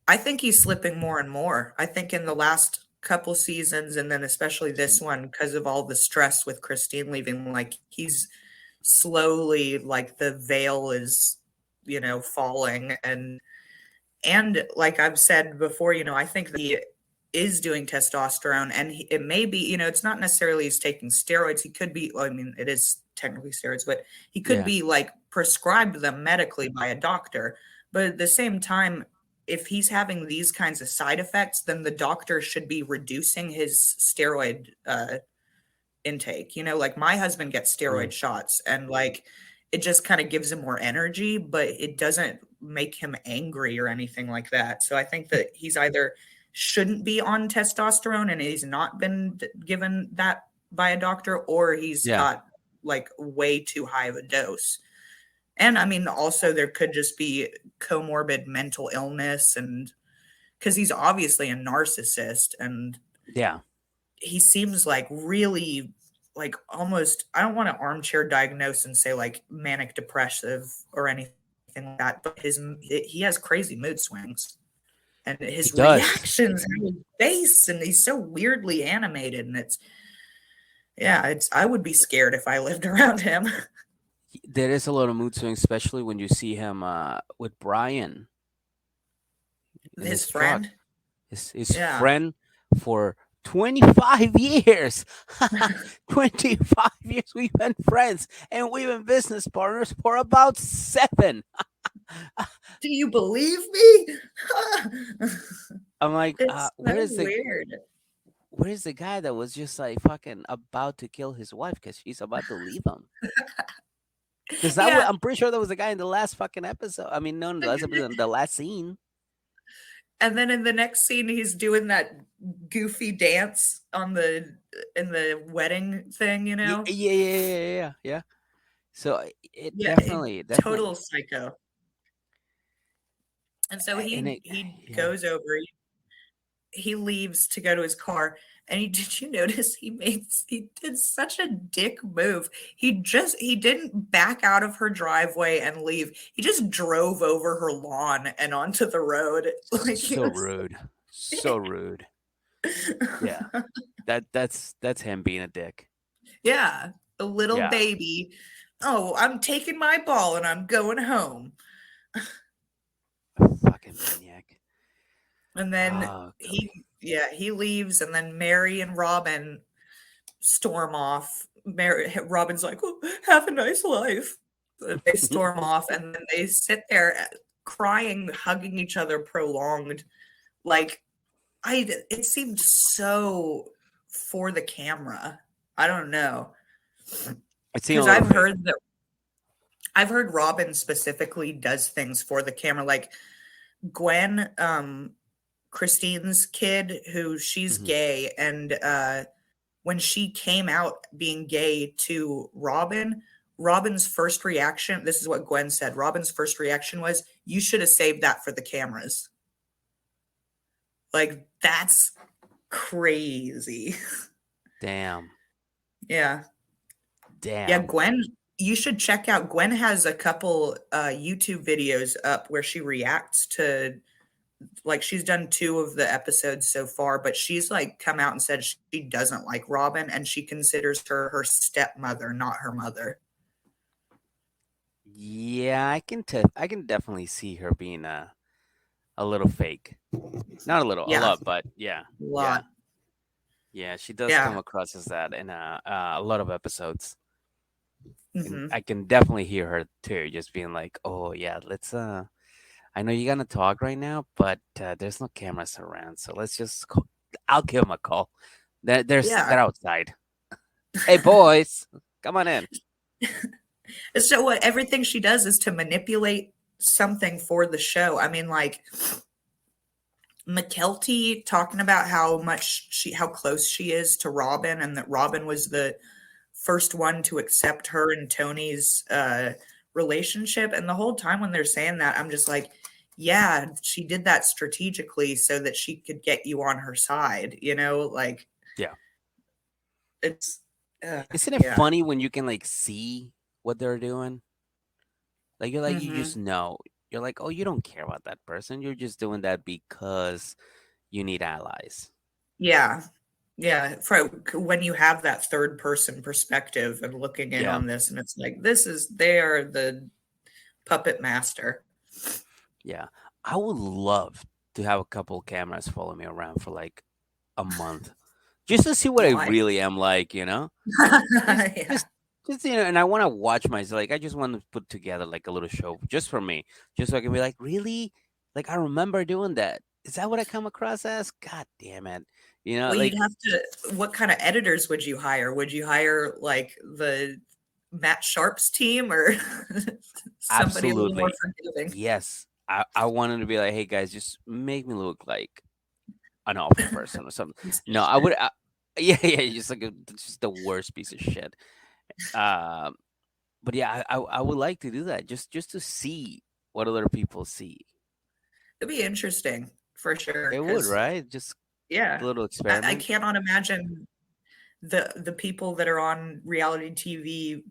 I think he's slipping more and more. I think in the last couple seasons and then especially this one because of all the stress with Christine leaving, like he's slowly like the veil is, falling and like I've said before, I think that he is doing testosterone, and it may be, it's not necessarily he's taking steroids. He could be, well, I mean, it is technically steroids, but he could Yeah. be like prescribed them medically by a doctor. But at the same time, if he's having these kinds of side effects, then the doctor should be reducing his steroid intake. Like my husband gets steroid True. shots and like it just kind of gives him more energy, but it doesn't make him angry or anything like that. So I think that he's either shouldn't be on testosterone and he's not been given that by a doctor, or he's Yeah. got like way too high of a dose. And I mean, also there could just be comorbid mental illness, and because he's obviously a narcissist and Yeah. he seems like really like almost, I don't want to armchair diagnose and say like manic depressive or anything like that, but he has crazy mood swings and He his does. reactions and his face, and he's so weirdly animated, and it's I would be scared if I lived around him. There is a lot of mood swings, especially when you see him with Brian in His his truck. friend. His Yeah. friend for 25 years. 25 years we've been friends and we've been business partners for about 7. Do you believe me? I'm like, It's so where's the weird. where's the guy that was just like fucking about to kill his wife because she's about to leave him? Because Yeah. I'm pretty sure that was the guy in the last fucking episode. I mean, no, in the last episode, the last scene. And then in the next scene, he's doing that goofy dance in the wedding thing, Yeah, yeah, yeah, yeah, yeah, yeah. So it Yeah, definitely, total psycho. And so and he yeah. goes over, he leaves to go to his car, and did you notice he did such a dick move? He didn't back out of her driveway and leave. He just drove over her lawn and onto the road. Like he So was rude, so rude. Yeah, that's him being a dick. Yeah, a little Yeah, baby. Oh, I'm taking my ball and I'm going home. fucking maniac. And then Oh, he, yeah, he leaves, and then Mary and Robyn storm off. Robyn's like, oh, "Have a nice life." They storm off, and then they sit there crying, hugging each other, prolonged. Like it seemed so for the camera. I don't know, I've seen a because little bit. I've heard Robyn specifically does things for the camera, like Gwen, Christine's kid, who she's Hmm. gay, and when she came out being gay to Robyn, Robyn's first reaction, this is what Gwen said. Robyn's first reaction was, "You should have saved that for the cameras." Like that's crazy. Damn, Yeah. Yeah, damn. Gwen, you should check out, Gwen has a couple YouTube videos up where she reacts to like she's done 2 of the episodes so far, but she's like come out and said she doesn't like Robyn and she considers her stepmother, not her mother. Yeah, I can definitely see her being a little fake. Not a little, a Yeah, lot, but yeah, a yeah, lot. yeah. She does come Yeah. across as that in a lot of episodes. And Hmm. I can definitely hear her too, just being like, "Oh yeah, let's I know you're gonna talk right now, but there's no cameras around, so let's just call. I'll give them a call. Yeah. They're outside. Hey boys, come on in." So what everything she does is to manipulate something for the show. I mean, like McKelty talking about how close she is to Robyn, and that Robyn was the first one to accept her and Tony's relationship. And the whole time when they're saying that, I'm just like, yeah, she did that strategically so that she could get you on her side, like Yeah. it's Isn't it yeah. funny when you can like see what they're doing? Like you just Hmm. know. You're like, oh, you don't care about that person. You're just doing that because you need allies. Yeah. Yeah, for when you have that third person perspective and looking in Yeah, on this, and it's like, they are the puppet master. yeah. I would love to have a couple cameras follow me around for like a month, just to see what I Why? really am like. You know, just, Yeah. just, and I want to watch myself. Like, I just want to put together like a little show just for me, just so I can be like, really, like I remember doing that. Is that what I come across as? God damn it! You know, Well, you'd like have to, what kind of editors would you hire? Would you hire like the Matt Sharp's team or somebody a little more absolutely, forgiving? yes. I wanted to be like, hey guys, just make me look like an awful person or something. Piece of No, I would. shit. Yeah, yeah, just like just the worst piece of shit. Um, but yeah, I would like to do that just to see what other people see. It'd be interesting for sure. It would, Because right? Just a yeah, little I experiment. cannot imagine the people that are on reality TV.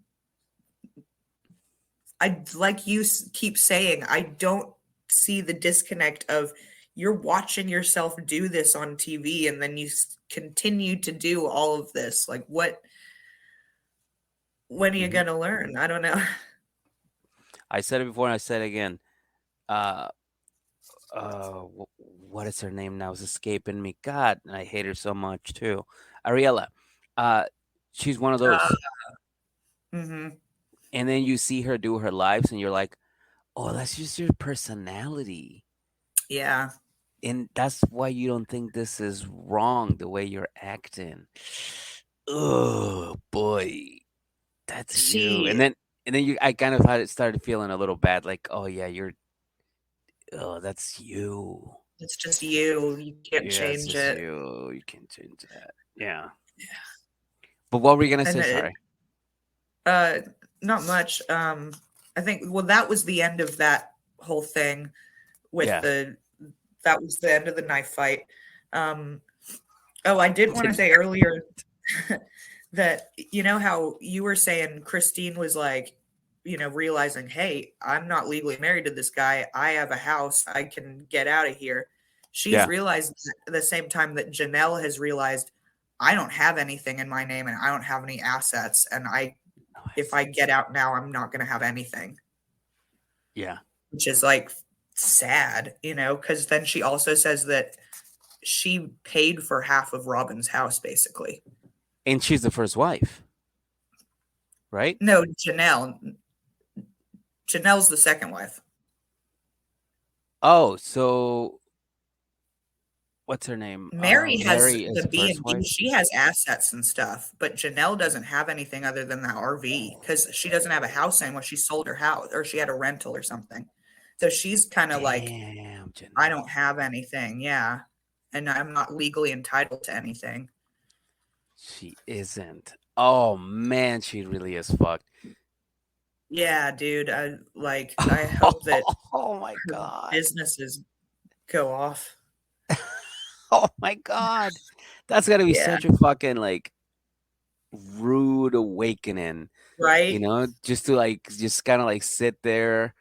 I like you keep saying, I don't see the disconnect of you're watching yourself do this on TV and then you continue to do all of this. Like, when are you Hmm. going to learn? I don't know. I said it before, and I said it again. Uh, what is her name now? Is escaping me. God, I hate her so much too. Ariella. Uh, she's one of those. Hmm. And then you see her do her lives, and you're like, oh, that's just your personality. Yeah. And that's why you don't think this is wrong the way you're acting. Oh boy, that's you. She, And then I kind of had it started feeling a little bad, like, oh yeah, oh, that's you. it's just you. You can't Yeah, it's change just it. you. You can change that. Yeah. But what were you gonna And say? Sorry. uh, not much. I think, well, that was the end of that whole thing with Yeah. that was the end of the knife fight. Um, oh, I did want to Did- say earlier that how you were saying Christine was like, realizing, hey, I'm not legally married to this guy. I have a house. I can get out of here. She's Yeah. realized that at the same time that Janelle has realized I don't have anything in my name and I don't have any assets. And No if I assets. get out now, I'm not going to have anything, Yeah. which is like sad, because then she also says that she paid for half of Robin's house, basically. And she's the first wife, right? No, Janelle. Janelle's the second wife. Oh, so what's her name? Mary has Mary is the the B first and B. wife. She has assets and stuff, but Janelle doesn't have anything other than that RV because she doesn't have a house anymore. She sold her house or she had a rental or something. So she's kind of like, Damn, I don't Janelle. have anything. Yeah. And I'm not legally entitled to anything. She isn't. Oh man, she really is fucked. Yeah, dude. I hope that Oh my her god. businesses go off. Oh my god. That's gotta be Yeah. such a fucking like rude awakening, Right. just to like just kind of like sit there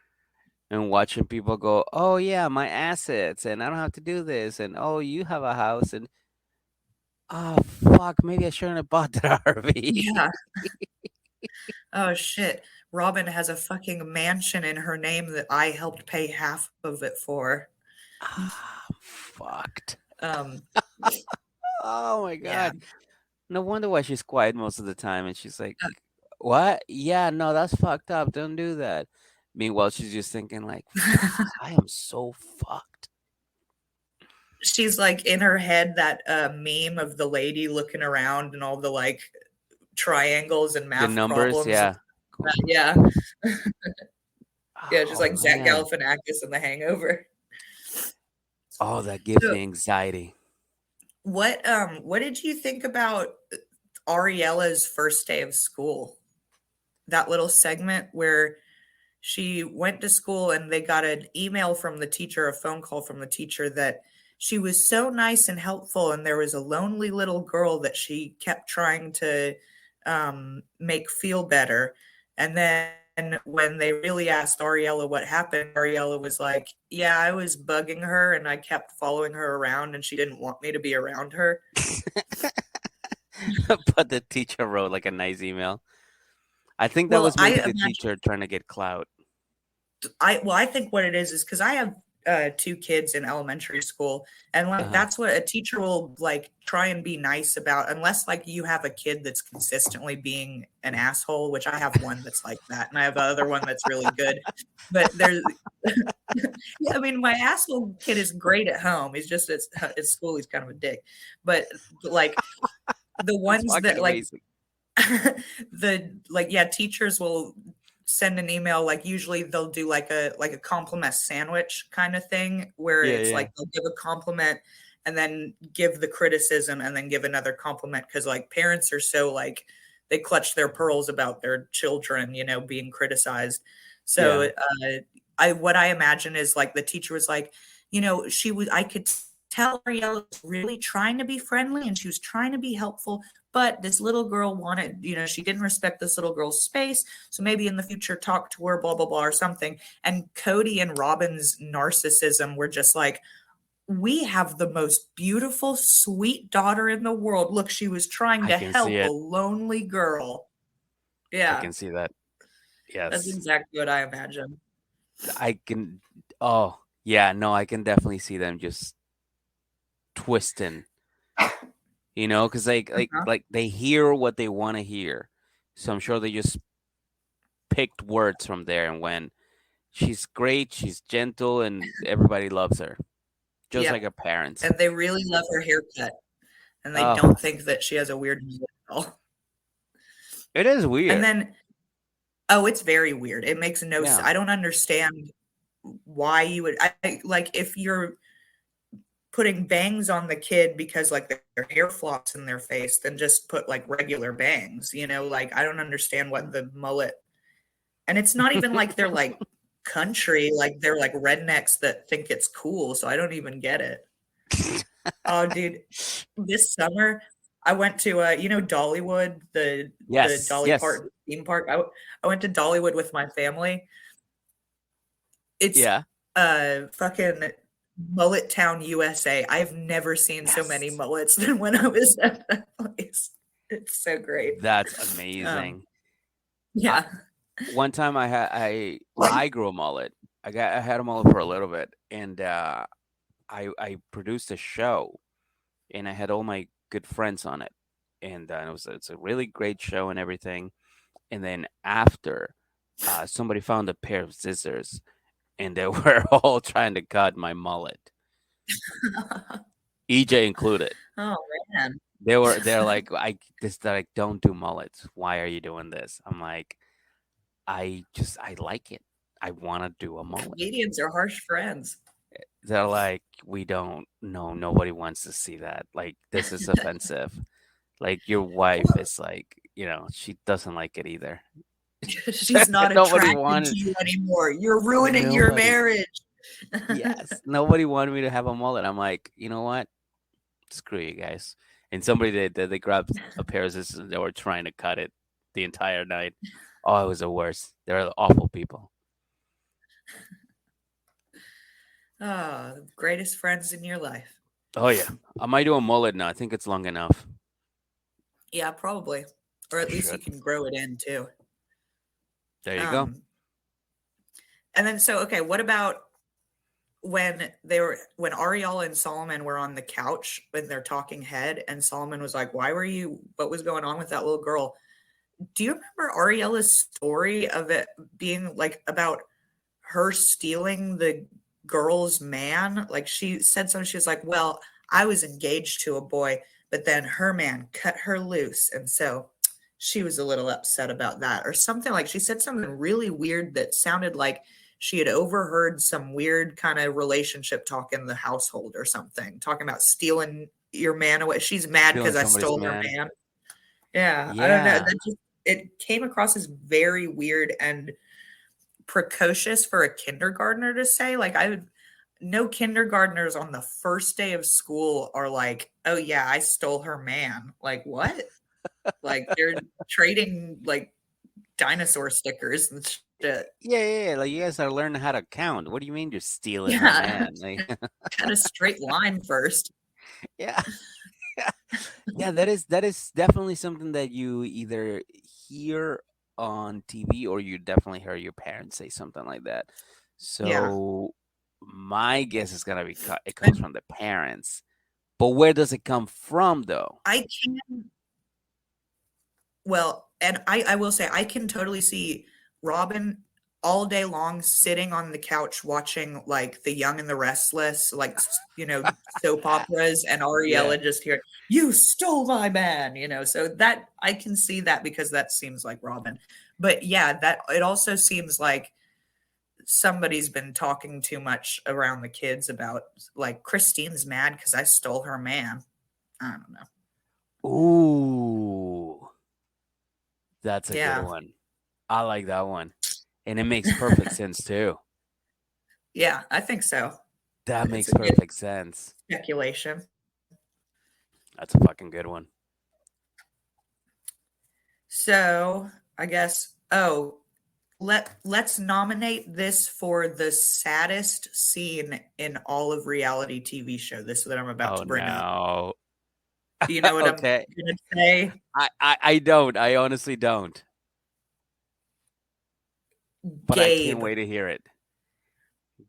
And watching people go, oh yeah, my assets, and I don't have to do this, and oh, you have a house, and oh fuck, maybe I shouldn't have bought that RV. Yeah. Oh shit. Robyn has a fucking mansion in her name that I helped pay half of it for. Ah, I'm fucked. Um, Oh my yeah. god. No wonder why she's quiet most of the time, and she's like, "What? Yeah, no, that's fucked up. Don't do that." Meanwhile, she's just thinking like, "Fuck, I am so fucked." She's like in her head that meme of the lady looking around and all the like triangles and The math numbers, problems. yeah. Cool. Yeah. Yeah, just Oh like Zach man. Galifianakis in The Hangover. Oh, that gives So me anxiety. what did you think about Ariella's first day of school? That little segment where she went to school and they got an email from the teacher, a phone call from the teacher that she was so nice and helpful, and there was a lonely little girl that she kept trying to make feel better. And then when they really asked Ariella what happened, Ariella was like, "Yeah, I was bugging her and I kept following her around, and she didn't want me to be around her." But the teacher wrote like a nice email. I think that Well, was I maybe the imagine teacher trying to get clout. I think what it is because I have two kids in elementary school, and like Uh-huh. that's what a teacher will like try and be nice about, unless like you have a kid that's consistently being an asshole, which I have one that's like that, and I have another one that's really good. But there's, yeah, I mean, my asshole kid is great at home. He's just at school, he's kind of a dick. But like the That's ones fucking that like amazing. yeah, teachers will send an email, like usually they'll do like a compliment sandwich kind of thing where Yeah, it's yeah. like they'll give a compliment and then give the criticism and then give another compliment because like parents are so like they clutch their pearls about their children, being criticized. So Yeah. I what I imagine is like the teacher was like, she was I could tell Ariella was really trying to be friendly and she was trying to be helpful, but this little girl wanted, she didn't respect this little girl's space. So maybe in the future, talk to her, blah, blah, blah, or something. And Cody and Robyn's narcissism were just like, we have the most beautiful, sweet daughter in the world. Look, she was trying I to can see help a it. lonely girl. I Yeah, can see that. that's Yes. exactly what I imagine. I can oh, yeah, no, I can definitely see them just twisting, because like Uh-huh. like they hear what they want to hear. So I'm sure they just picked words from there and went, she's great, she's gentle, and everybody loves her, just like Yep. her parents. And they really love her haircut. And they Oh, don't think that she has a weird mullet at all. it is And weird. then, oh, it's very weird. It makes no sense. Yeah. I don't understand why you would like if you're putting bangs on the kid because like their hair flops in their face, then just put like regular bangs, like I don't understand what the mullet. And it's not even like they're like country, like they're like rednecks that think it's cool, so I don't even get it. Oh dude, this summer I went to Dollywood, the Yes, Dolly yes. Parton theme park. I went to Dollywood with my family. It's, Yeah. fucking Mullet Town, USA. I've never seen so many Yes. mullets than when I was at that place. It's so great. That's Um, amazing. I, yeah. one time I grew a mullet. I had a mullet for a little bit, and I produced a show, and I had all my good friends on it, and it's a really great show and everything. And then after, somebody found a pair of scissors, and they were all trying to cut my mullet, EJ included. Oh, man. They're like, they're like, don't do mullets. Why are you doing this? I'm like, I like it. I want to do a mullet. Comedians are harsh friends. They're like, we don't no, nobody wants to see that. Like, this is offensive. Like, your wife is like, she doesn't like it either. She's not Nobody attracted to wanted you anymore. You're ruining your nobody. marriage. Yes, nobody wanted me to have a mullet. I'm like, you know what? Screw you guys. And somebody they grabbed a pair of scissors and they were trying to cut it the entire night. Oh, it was the worst. They're awful people. Ah, the greatest friends in your life. Oh yeah, I might do a mullet now. I think it's long enough. Yeah, probably. Or I at least you should. can grow it in too. There you go. Um, and then so okay, what about when Ariel and Solomon were on the couch when they're talking head and Solomon was like, "Why were you what was going on with that little girl?" Do you remember Ariela's story of it being like about her stealing the girl's man? Like she said something, she was like, "Well, I was engaged to a boy, but then her man cut her loose, and so she was a little upset about that," or something. Like she said something really weird that sounded like she had overheard some weird kind of relationship talk in the household or something, talking about stealing your man away. She's mad Stealing because I somebody's stole her man. man. Yeah, I don't know. Yeah. That just it came across as very weird and precocious for a kindergartner to say. Like I would no kindergartners on the first day of school are like, "Oh yeah, I stole her man." Like what? Like they're trading like dinosaur stickers and shit. Yeah, yeah, yeah. Like you guys are learning how to count. What do you mean you're stealing her Yeah, man? Like, had a straight line first. yeah, yeah. That is definitely something that you either hear on TV or you definitely hear your parents say something like that. Yeah. So my guess is gonna be it comes And from the parents. But where does it come from, though? I can Well, and I will say I can totally see Robyn all day long sitting on the couch watching like The Young and the Restless, like soap operas, and Yeah. Ariella just here, "You stole my man," you know. So that I can see that because that seems like Robyn. But yeah, that it also seems like somebody's been talking too much around the kids about like Christine's mad because I stole her man. I don't know. Ooh, that's a good Yeah. one. I like that one. And it makes perfect sense too. Yeah, I think so. That It's makes a good perfect sense. speculation. That's a fucking good one. So I guess let's nominate this for the saddest scene in all of reality TV show. This that I'm about Oh to bring up. no. Do you know what I'm Okay. gonna say? I don't. I honestly don't. But I can't Gabe. wait to hear it.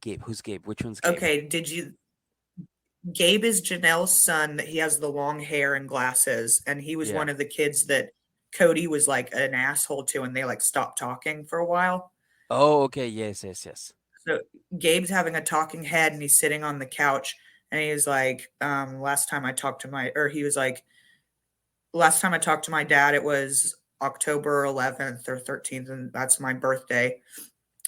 Gabe. Who's Gabe? Which one's Gabe? Okay, did you Gabe is Janelle's son that he has the long hair and glasses, and he was Yeah. one of the kids that Cody was like an asshole to, and they like stopped talking for a while. Oh, okay. Yes, yes, yes. So Gabe's having a talking head and he's sitting on the couch and he's like, last time I talked to my, or he was like, last time I talked to my dad, it was October 11th or 13th, and that's my birthday.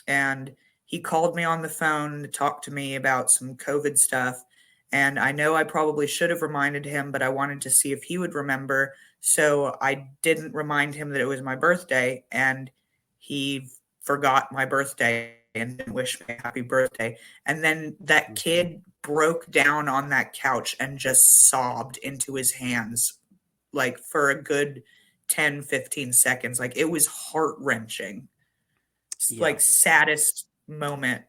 And he called me on the phone to talk to me about some COVID stuff. And I know I probably should have reminded him, but I wanted to see if he would remember. So I didn't remind him that it was my birthday. And he forgot my birthday and didn't wish me a happy birthday. And then that Mhm. kid broke down on that couch and just sobbed into his hands like for a good 10, 15 seconds. Like it was heart wrenching, Yeah. like saddest moment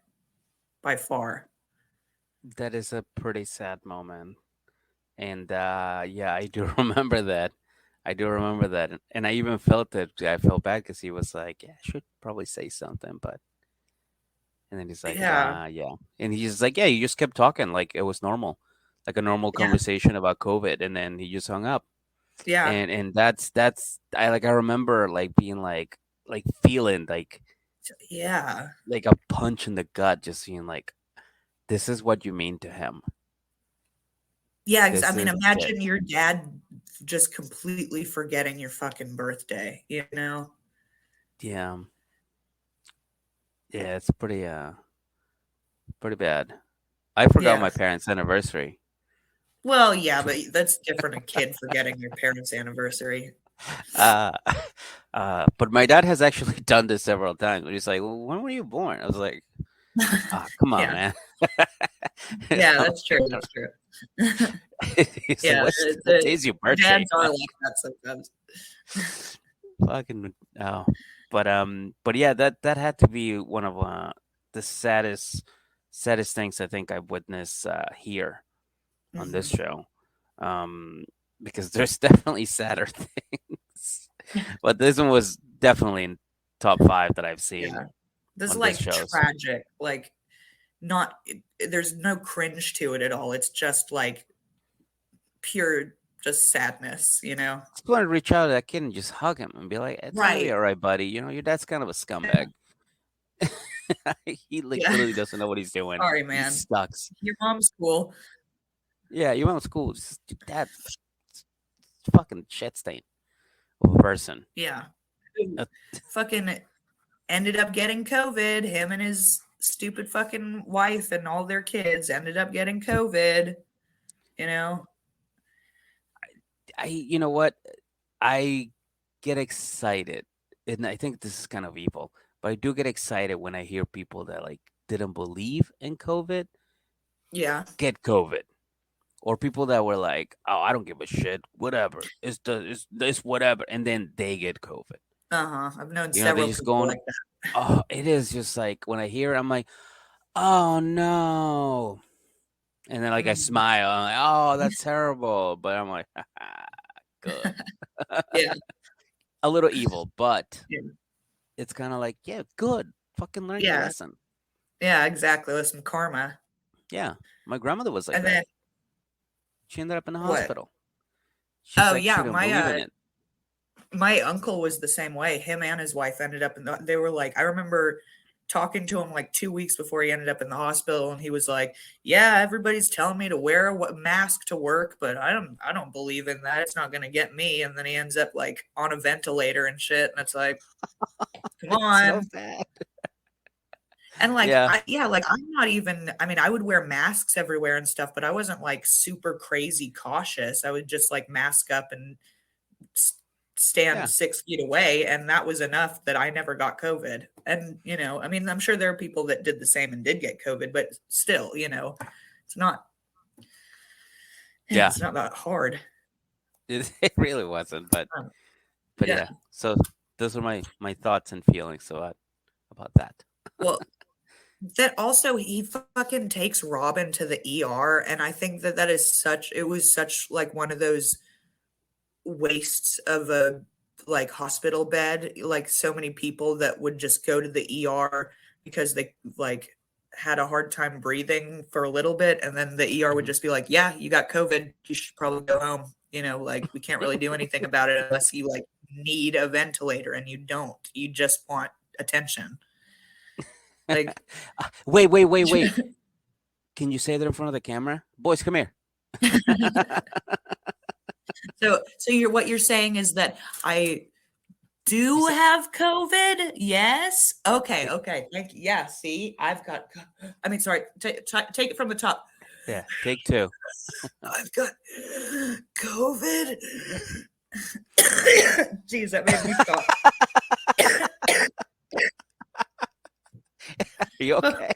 by far. That is a pretty sad moment. And yeah, I do remember that. I do remember that. And I even felt that I felt bad because he was like, yeah, I should probably say something, but and then he's like, Yeah. nah, yeah. And he's like, yeah, you just kept talking like it was normal, like a normal Yeah. conversation about COVID, and then he just hung up. Yeah. And that's I remember like being like feeling Yeah. like a punch in the gut, just seeing like this is what you mean to him. Yeah. I This mean, is it. imagine your dad just completely forgetting your fucking birthday, you know? Yeah, yeah, it's pretty bad. I forgot Yeah. my parents' anniversary. Well, yeah, but that's different. A kid forgetting their parents' anniversary. Uh, but my dad has actually done this several times. He's like, well, "When were you born?" I was like, "Ah, come on, Yeah. man." Yeah, So, that's true. That's true. he's like, Yeah. what day is your birthday?" Dads are like that sometimes. Fucking oh, but yeah, that had to be one of the saddest. saddest things I think I've witnessed here on this Hmm. show. Um, because there's definitely sadder things, but this one was definitely in top five that I've seen Yeah. This is on this like shows. tragic. Like not there's no cringe to it at all. It's just like pure just sadness, you know? Just want to reach out to that kid and just hug him and be like, "It's gonna be Right. all right, buddy. You know, your dad's kind of a Yeah. scumbag. He like Yeah. literally doesn't know what he's doing. Sorry, He man. sucks. Your mom's cool. Yeah, you went to school. Just, your dad's fucking shit stain of a person." Yeah. Uh, Fucking ended up getting COVID. Him and his stupid fucking wife and all their kids ended up getting COVID, you know? you know what? I get excited, and I think this is kind of evil, but I do get excited when I hear people that like didn't believe in COVID Yeah. get COVID, or people that were like, "Oh, I don't give a shit, whatever, it's this whatever," and then they get COVID. Uh-huh. I've known You know, they several just people going, like that. oh, it is just like when I hear it, I'm like, oh no, and then like I Mhm. smile, I'm like, oh, that's terrible, but I'm like, good, Yeah. a little evil, but Yeah. it's kind of like, yeah, good, fucking learn your Yeah. lesson. Yeah, exactly. With some karma. Yeah, my grandmother was like And that. then She ended up in the what? hospital. She Oh said she yeah, didn't believe in it. my uncle was the same way. Him and his wife ended up in the they were like I remember talking to him like 2 weeks before he ended up in the hospital and he was like, "Yeah, everybody's telling me to wear a mask to work, but I don't believe in that. It's not going to get me." And then he ends up like on a ventilator and shit and it's like, "Come It's so on." sad. And like Yeah, like I'm not even I mean, I would wear masks everywhere and stuff, but I wasn't like super crazy cautious. I would just like mask up and s- stand yeah, 6 feet away, and that was enough that I never got COVID. And I mean, I'm sure there are people that did the same and did get COVID, but still, it's not, yeah, yeah. it's not that hard. It really wasn't, Um, but yeah. yeah. So those are my thoughts and feelings about that. Well, that also he fucking takes Robin to the ER, and I think that it was such like one of those wastes of a like hospital bed, like so many people that would just go to the ER because they like had a hard time breathing for a little bit and then the ER would Mhm. just be like, "Yeah, you got COVID. You should probably go home." Like we can't really do anything about it unless you like need a ventilator and you don't. You just want attention. Like Wait. Can you say that in front of the camera? Boys, come here. so what you're saying is that I You do said, have COVID? Yes. Okay. eh, Okay. Thank you. Yeah. See, I mean, sorry. Take it from the top. yeah, take two. I've got COVID. Jeez, that made me stop. Are you okay?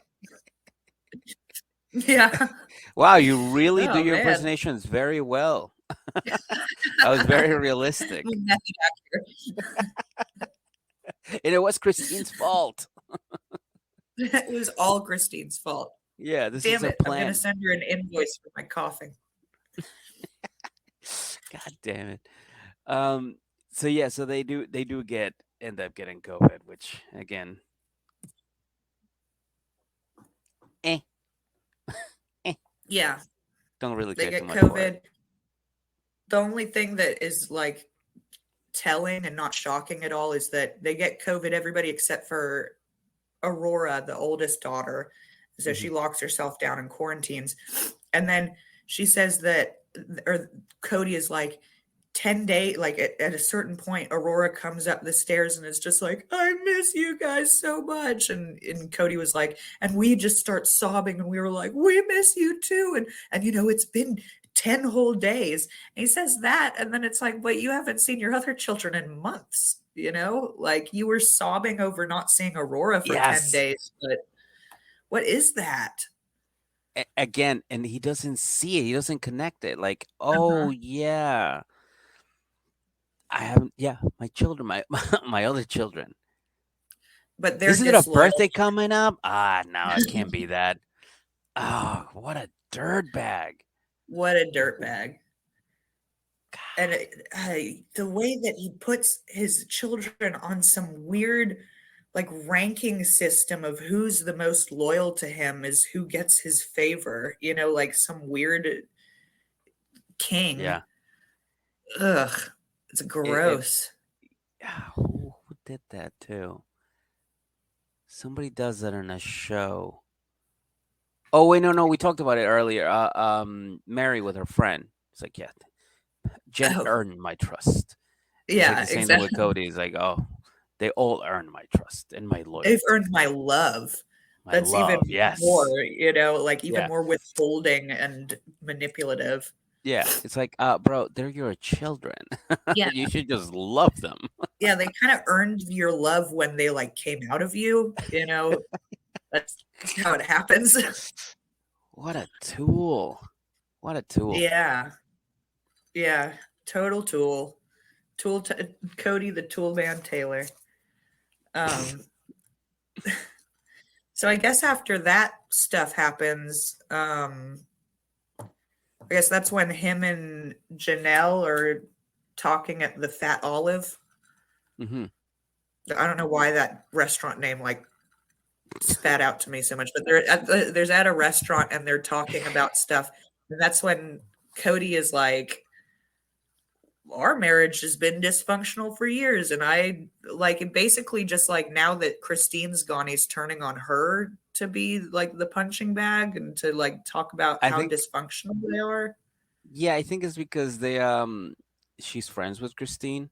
Yeah. Wow, you really do Oh your man. impersonations very well. That was very realistic. Method actor. And it was Christine's fault. It was all Christine's fault. Yeah, this is Damn her it! I'm gonna plan. send her an invoice for my coughing. God damn it. Um, so yeah, so they do get end up getting COVID, which again, eh, eh, Yeah, don't really they care too get much for it. COVID. The only thing that is like telling and not shocking at all is that they get COVID, everybody except for Aurora, the oldest daughter. So Hmm. she locks herself down and quarantines. And then she says that, or Cody is like, 10 days, like at a certain point, Aurora comes up the stairs and is just like, I miss you guys so much. And Cody was like, and we just start sobbing and we were like, we miss you too. And it's been 10 whole days. And he says that, and then it's like, but you haven't seen your other children in months, like you were sobbing over not seeing Aurora for 10 Yes, days. But what is that? again, and he doesn't see it. He doesn't connect it. Like, Uh-huh. oh yeah, I haven't. Yeah, my children, my my other children. But they're Isn't it a disloyal. birthday coming up? Ah, no, it can't be that. Oh, what a dirtbag. What a dirtbag. And the way that he puts his children on some weird, like, ranking system of who's the most loyal to him is who gets his favor, like some weird king. Yeah. Ugh, it's It gross. who did that too? Somebody does that in a show. Oh wait, no, we talked about it earlier. Mary with her friend. It's like, yeah, Jen Oh, earned my trust. It's like yeah, the same thing with exactly. Cody. It's like, oh, they all earned my trust and my They've earned loyalty, my love. my That's love. even more, Yes, like even yeah, more withholding and manipulative. yeah. It's like, bro, they're your children. Yeah. You should just love them. Yeah, they kinda earned your love when they, like, came out of you. That's just how it happens. What a tool. What a tool. Yeah, yeah, total tool. Cody the Tool Man Taylor. Um, so I guess after that stuff happens, I guess that's when him and Janelle are talking at the Fat Olive. Hmm. I don't know why that restaurant name, like, spat out to me so much, but there's at a restaurant and they're talking about stuff, and that's when Cody is like, our marriage has been dysfunctional for years, and I like it basically just like now that Christine's gone, he's turning on her to be like the punching bag and to like talk about I how think, dysfunctional they are. yeah, I think it's because she's friends with Christine,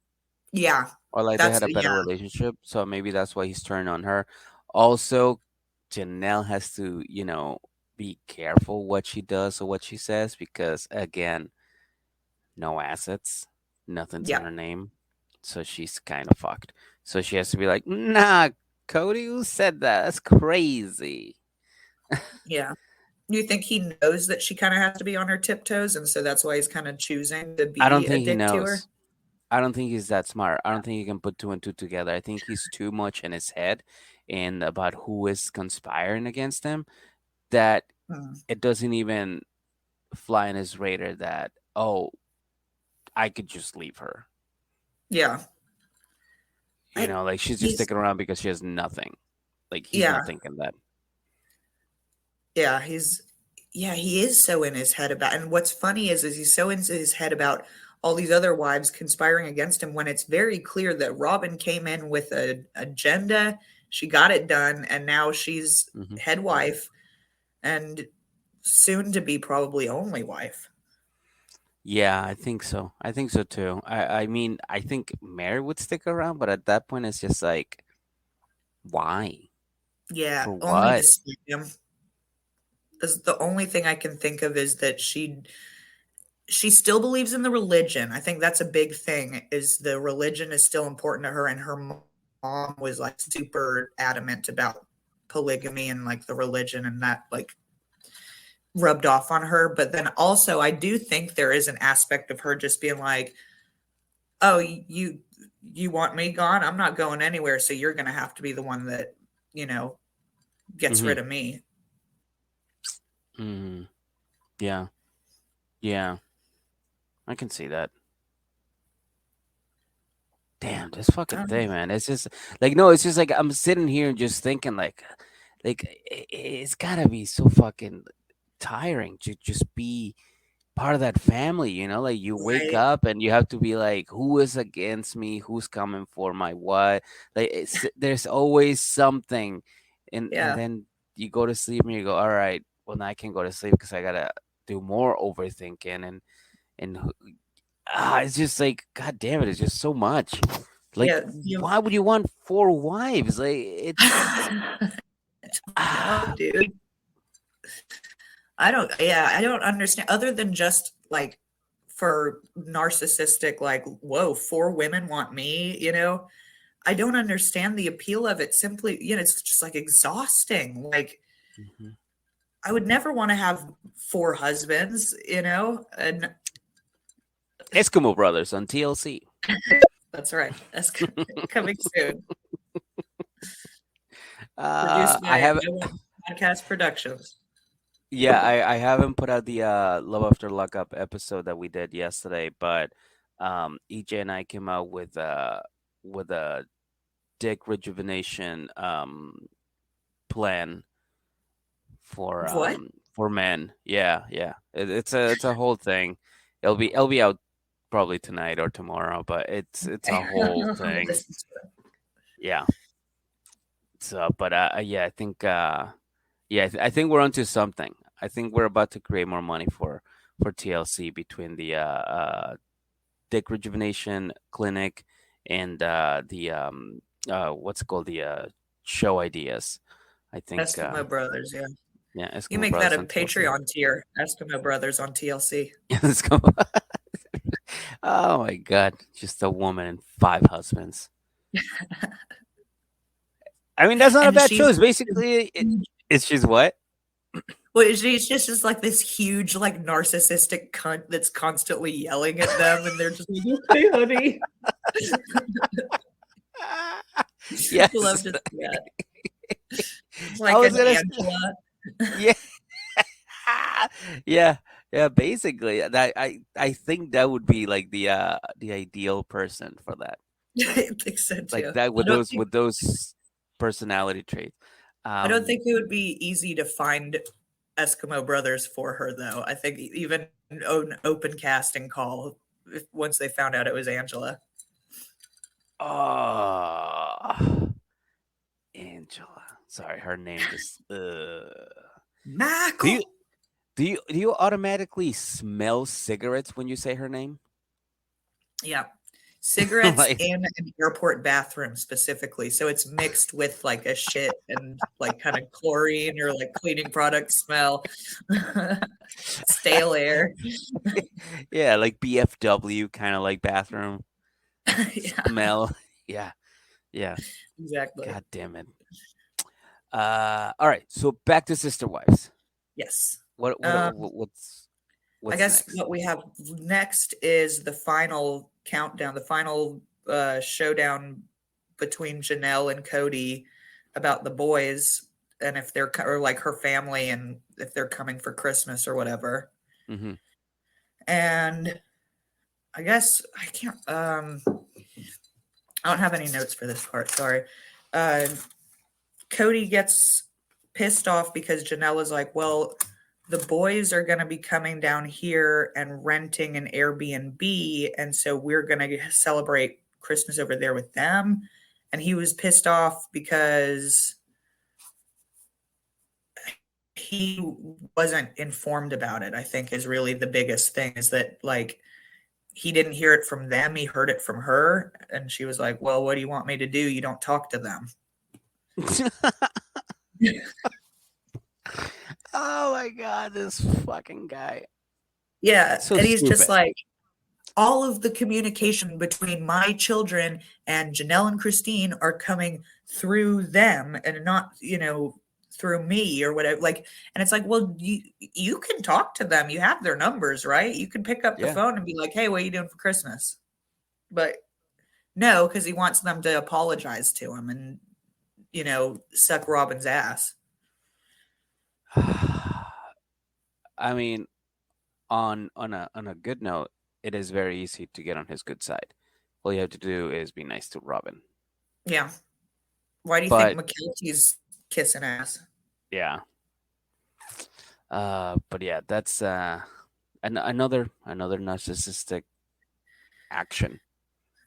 Yeah, or like they that's had a yeah, better relationship, so maybe that's why he's turning on her. Also, Janelle has to, be careful what she does or what she says because again, no assets, nothing's in yeah, her name, so she's kind of fucked. So she has to be like, "Nah, Cody, who said that? That's crazy." yeah. You think he knows that she kind of has to be on her tiptoes, and so that's why he's kind of choosing to I don't be a think he dick to her? knows. I don't think he's that smart. I don't think he can put two and two together. I think he's too much in his head and about who is conspiring against him that Hmm. it doesn't even fly in his radar that, oh, I could just leave her. Yeah, I Like she's just he's sticking around because she has nothing. Like he's yeah, not thinking that. yeah, yeah, he is so in his head about, and what's funny is he's so into his head about all these other wives conspiring against him when it's very clear that Robyn came in with a agenda, she got it done, and now she's Hmm. head wife and soon to be probably only wife. Yeah, I think so. I think so too. I mean, I think Mary would stick around, but at that point, it's just like, why? Yeah, For only to what? see him. The only thing I can think of is that she still believes in the religion. I think that's a big thing is the religion is still important to her, and her mom was like super adamant about polygamy and like the religion, and that like rubbed off on her. But then also I do think there is an aspect of her just being like, "Oh, you want me gone? I'm not going anywhere, so you're going to have to be the one that, you know, gets Hmm. rid of me." Hmm. Yeah, yeah, I can see that. Damn, this fucking Um, thing, man. It's just like no, it's just like I'm sitting here and just thinking like it's gotta be so fucking tiring to just be part of that family, like you wake right. up and you have to be like, who is against me? Who's coming for my what? Like there's always something, and Yeah. then you go to sleep and you go, all right, well now I can go to sleep because I gotta do more overthinking and it's just like, god damn it, it's just so much. Like, Yeah, you why would you want four wives? Like, it's no, ah, dude. I don't understand other than just like for narcissistic, like, whoa, four women want me. I don't understand the appeal of it simply, it's just like exhausting. Like, mhm. I would never want to have four husbands, and Eskimo Brothers on TLC. that's right. That's coming soon. I Produced by have I Want Podcast Productions. Yeah, I haven't put out the Love After Lockup episode that we did yesterday, but EJ and I came out with a dick rejuvenation plan What? for men. Yeah, yeah. It's a whole thing. It'll be out probably tonight or tomorrow, but it's a whole thing. Listen to Yeah. So, but yeah, I think yeah, I think we're onto something. I think we're about to create more money for TLC between the dick rejuvenation clinic and what's it called, the show ideas. I it. think Eskimo Brothers, yeah. yeah, You Eskimo make that Brothers a on TLC. Patreon tier, Eskimo Brothers on TLC. Let's go. Oh my God, just a woman and five husbands. I mean, that's not a And bad she's choice. Basically, it's just what? well, she's just like this huge, like narcissistic cunt that's constantly yelling at them, and they're just like, "Okay, honey." Love Yes, to see that. It's I like was an gonna. Angela. Yeah, yeah, yeah. Basically, that I think that would be like the ideal person for that. I think so Like too. that with those personality traits. I don't Um, think it would be easy to find Eskimo Brothers for her, though. I think even an open casting call, once they found out it was Angela. oh, Angela. Sorry, her name just. Do you Michael. do you automatically smell cigarettes when you say her name? Yeah. Cigarettes Like, in an airport bathroom specifically. So it's mixed with like a shit and like kind of chlorine or like cleaning product smell, stale air. yeah, like BFW kind of like bathroom Yeah, smell. Yeah, yeah. exactly. God damn it. All right. So back to Sister Wives. Yes. What's I what's guess next? what we have next is the final countdown, the final showdown between Janelle and Cody about the boys and if they're or like her family and if they're coming for Christmas or whatever. Hmm. And I guess I can't I don't have any notes for this part, sorry. Uh Cody gets pissed off because Janelle is like, well, the boys are going to be coming down here and renting an Airbnb. And so we're going to celebrate Christmas over there with them. And he was pissed off because he wasn't informed about it, I think is really the biggest thing is that like he didn't hear it from them. He heard it from her. And she was like, well, what do you want me to do? You don't talk to them. Oh my God, this fucking guy. Yeah. So And he's just stupid. like, all of the communication between my children and Janelle and Christine are coming through them and not, through me or whatever. Like, and it's like, well, you can talk to them. You have their numbers, right? You can pick up the Yeah. phone and be like, hey, what are you doing for Christmas? But no, because he wants them to apologize to him and, suck Robin's ass. I mean, on a good note, it is very easy to get on his good side. All you have to do is be nice to Robin. Yeah. Why do you think But McKelty's kissing ass? yeah, but yeah, that's another narcissistic action.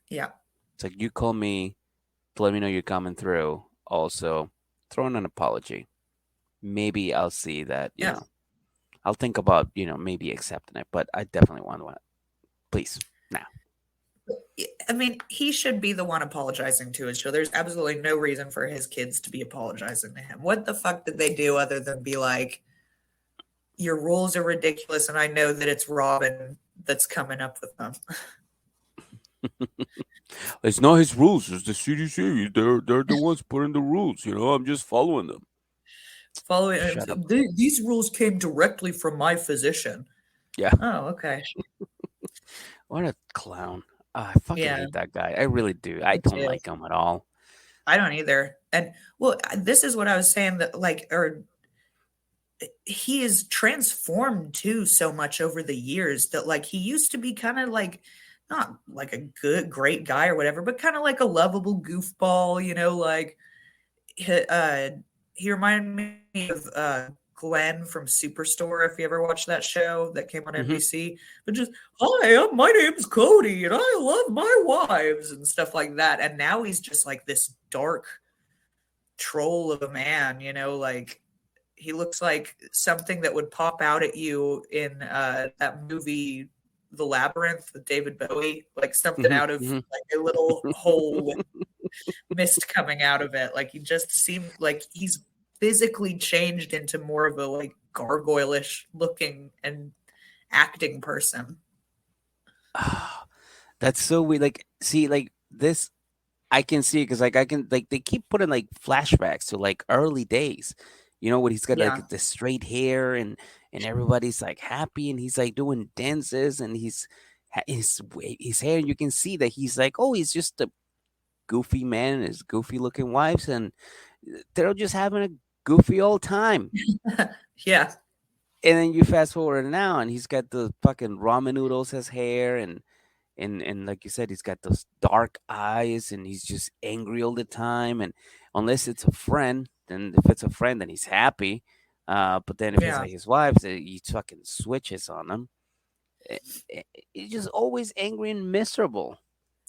Yeah. It's like you call me to let me know you're coming through. Also, throw in an apology. Maybe I'll see that, Yeah. I'll think about, maybe accepting it, but I definitely want one. Please, now. I mean, he should be the one apologizing to his show. There's absolutely no reason for his kids to be apologizing to him. What the fuck did they do other than be like, your rules are ridiculous, and I know that it's Robin that's coming up with them. It's not his rules. It's the CDC. They're the ones putting the rules. I'm just following them. Following Shut up. these rules came directly from my physician. Yeah. Oh, okay. What a clown. I fucking Yeah, hate that guy. I really do. I me don't too. like him at all. I don't either. And well, this is what I was saying that like, or he is transformed too so much over the years that like he used to be kind of like not like a good great guy or whatever, but kind of like a lovable goofball, you know, like uh he reminded me of Glenn from Superstore, if you ever watched that show that came on Hmm. NBC. But just, hi, my name's Cody and I love my wives and stuff like that. And now he's just like this dark troll of a man, you know, like he looks like something that would pop out at you in that movie The Labyrinth with David Bowie, like something Hmm. out of Hmm. like a little hole with mist coming out of it. Like he just seemed like he's physically changed into more of a like gargoyle-ish looking and acting person. That's so weird. Like, see, like this, I can see it because, like, I can, like, they keep putting like flashbacks to like early days, when he's got Yeah. like the straight hair and everybody's like happy and he's like doing dances and his hair. You can see that he's like, oh, he's just a goofy man and his goofy looking wives, and they're just having a goofy old time. Yeah. And then you fast forward now, and he's got the fucking ramen noodles as hair, and like you said, he's got those dark eyes, and he's just angry all the time. And unless it's a friend, then if it's a friend, then he's happy. But then if it's Yeah. like his wife, he fucking switches on them. Eh, He's just always angry and miserable.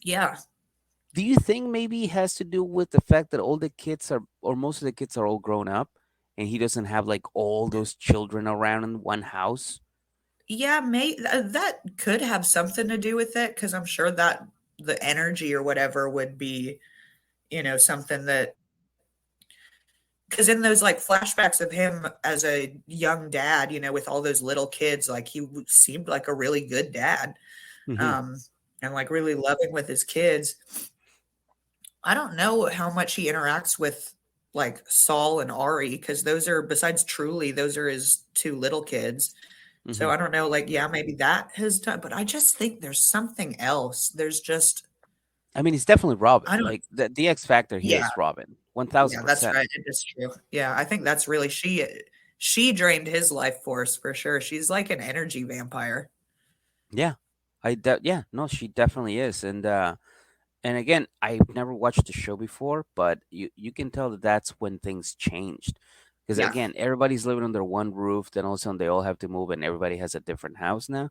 Yeah. Do you think maybe it has to do with the fact that all the kids are, or most of the kids are all grown up, and he doesn't have like all those children around in one house? Yeah, that could have something to do with it because I'm sure that the energy or whatever would be, you know, something that because in those like flashbacks of him as a young dad, you know, with all those little kids, like seemed like a really good dad, Hmm. um, and like really loving with his kids. I don't know how much he interacts with like Saul and Ari because those are besides Truly, those are his two little kids. So Hmm. I don't know, like, yeah, maybe that has done, but I just think there's something else. There's just, I mean, it's definitely Robin. I don't, Like the X factor here yeah, is Robin, one thousand yeah, that's percent. right. It is true. Yeah, I think that's really she drained his life force for sure. She's like an energy vampire. Yeah, yeah, no, she definitely is. And again, I've never watched the show before, but you can tell that that's when things changed. Because Yeah. again, everybody's living under one roof. Then all of a sudden they all have to move, and everybody has a different house now.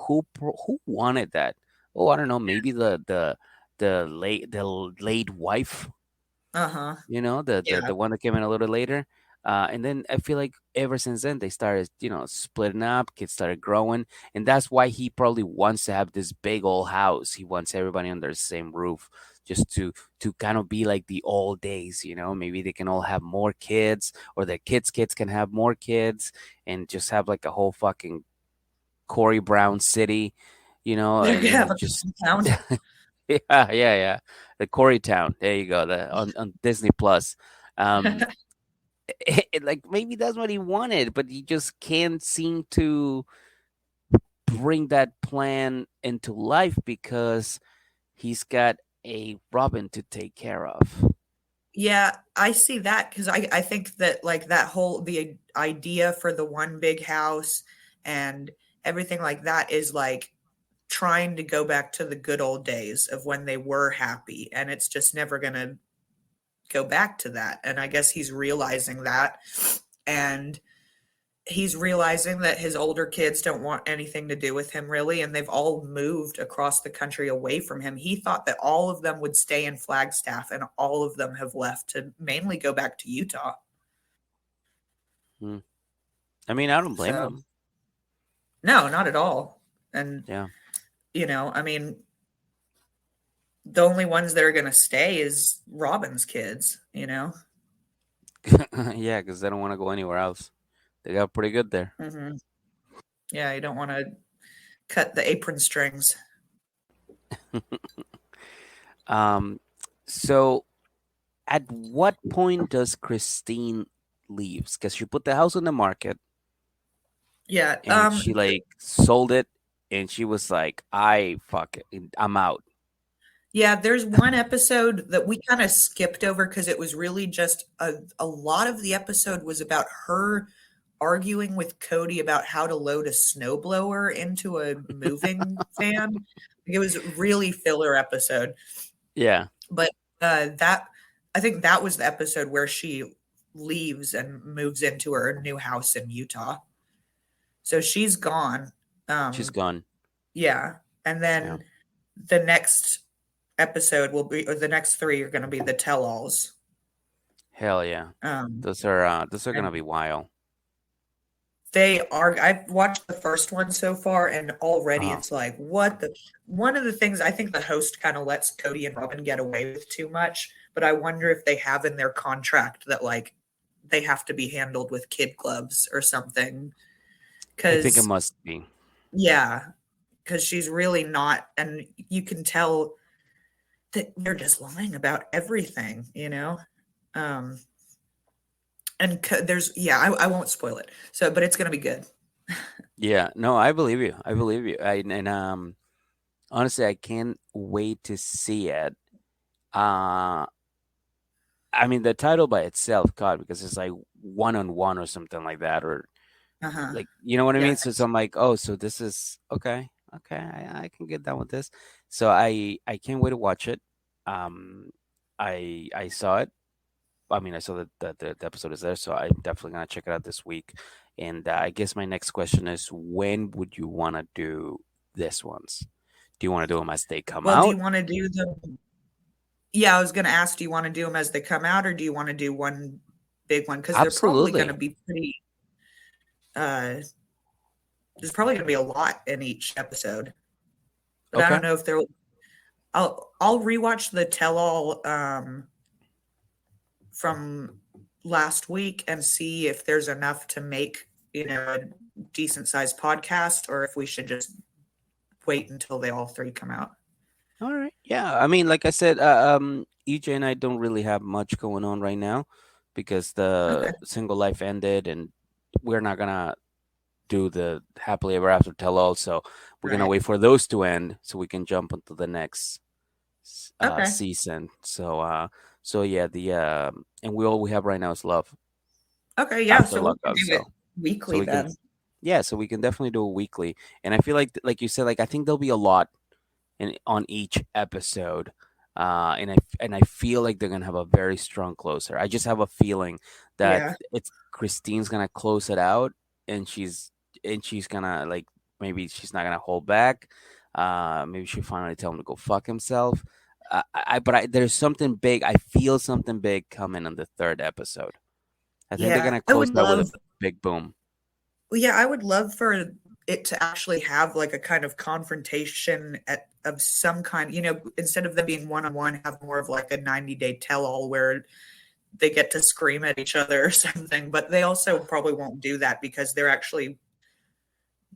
Who wanted that? Oh, I don't know. Maybe the late wife, Uh-huh. the Yeah. one that came in a little later. And then I feel like ever since then they started, splitting up. Kids started growing, and that's why he probably wants to have this big old house. He wants everybody under the same roof, just to kind of be like the old days. Maybe they can all have more kids, or their kids' can have more kids, and just have like a whole fucking Kory Brown city, They're gonna have and a just compound. yeah, yeah, yeah. The Corey Town. There you go. On Disney Plus. Um, like maybe that's what he wanted, but he just can't seem to bring that plan into life because he's got a Robin to take care of. Yeah, I see that because I think that like that whole the idea for the one big house and everything like that is like trying to go back to the good old days of when they were happy, and it's just never gonna go back to that. And I guess he's realizing that, and he's realizing that his older kids don't want anything to do with him really, and they've all moved across the country away from him. He thought that all of them would stay in Flagstaff, and all of them have left to mainly go back to Utah. Hmm. I mean, I don't blame So them. no, not at all. And Yeah, you know, I mean, the only ones that are going to stay is Robin's kids, you know. yeah, because they don't want to go anywhere else. They got pretty good there. Hmm. Yeah, you don't want to cut the apron strings. um, so at what point does Christine leaves? Because she put the house on the market Yeah. and she like sold it, and she was like, I fuck it, I'm out. Yeah, there's one episode that we kind of skipped over because it was really just a lot of the episode was about her arguing with Cody about how to load a snowblower into a moving van. It was a really filler episode. Yeah, But that I think that was the episode where she leaves and moves into her new house in Utah. So she's gone. she's Um, gone. yeah. And Yeah, then the next episode will be, or the next three are going to be the tell alls. hell yeah. Um, Those are gonna and be wild. they are, I've watched the first one so far, and already Uh-huh. it's like, what the, one of the things I think the host kind of lets Cody and Robyn get away with too much, but I wonder if they have in their contract that like they have to be handled with kid gloves or something. I think it Cause must be. yeah, because she's really not, and you can tell that they're just lying about everything, you know? Um, and there's, yeah, I won't spoil it. So, but it's going to be good. Yeah, no, I believe you. I believe you. And honestly, I can't wait to see it. Uh I mean, the title by itself caught because it's like one on one or something like that, or Uh huh. like you know what I Yeah. mean. So I'm like, oh, so this is okay, okay, I can get down with this. So I can't wait to watch it. Um, I saw it. I mean, I saw that the episode is there, so I'm definitely gonna check it out this week. And I guess my next question is, when would you want to do this ones? Do you want to do them as they come Well, do you out? want to do them? Yeah, I was going to ask, do you want to do them as they come out, or do you want to do one big one? Because they're probably going to Absolutely. be pretty. Uh, there's probably going to be a lot in each episode, but I Okay. don't know if there. I'll rewatch the tell all from last week and see if there's enough to make, you know, a decent sized podcast, or if we should just wait until they all three come out. All right. Yeah. I mean, like I said, EJ and I don't really have much going on right now because the Okay. single life ended, and we're not gonna do the happily ever after tell all. So we're gonna Right. wait for those to end so we can jump into the next Okay. season. So yeah, the and all we have right now is love Okay. Yeah. after So we can lockout. do it So weekly we can then. yeah, so we can definitely do a weekly. And I feel like you said, like I think there'll be a lot in on each episode. And I feel like they're gonna have a very strong closer. I just have a feeling that Yeah. it's Christine's gonna close it out, and she's gonna like maybe she's not gonna hold back. Maybe she finally tell him to go fuck himself. There's something big. I feel something big coming on the third episode. I think they're Yeah. gonna I close would that with a love, big boom. well, yeah, I would love for it to actually have like a kind of confrontation of some kind, you know, instead of them being one on one, have more of like a 90-day tell all where they get to scream at each other or something. But they also probably won't do that because they're actually,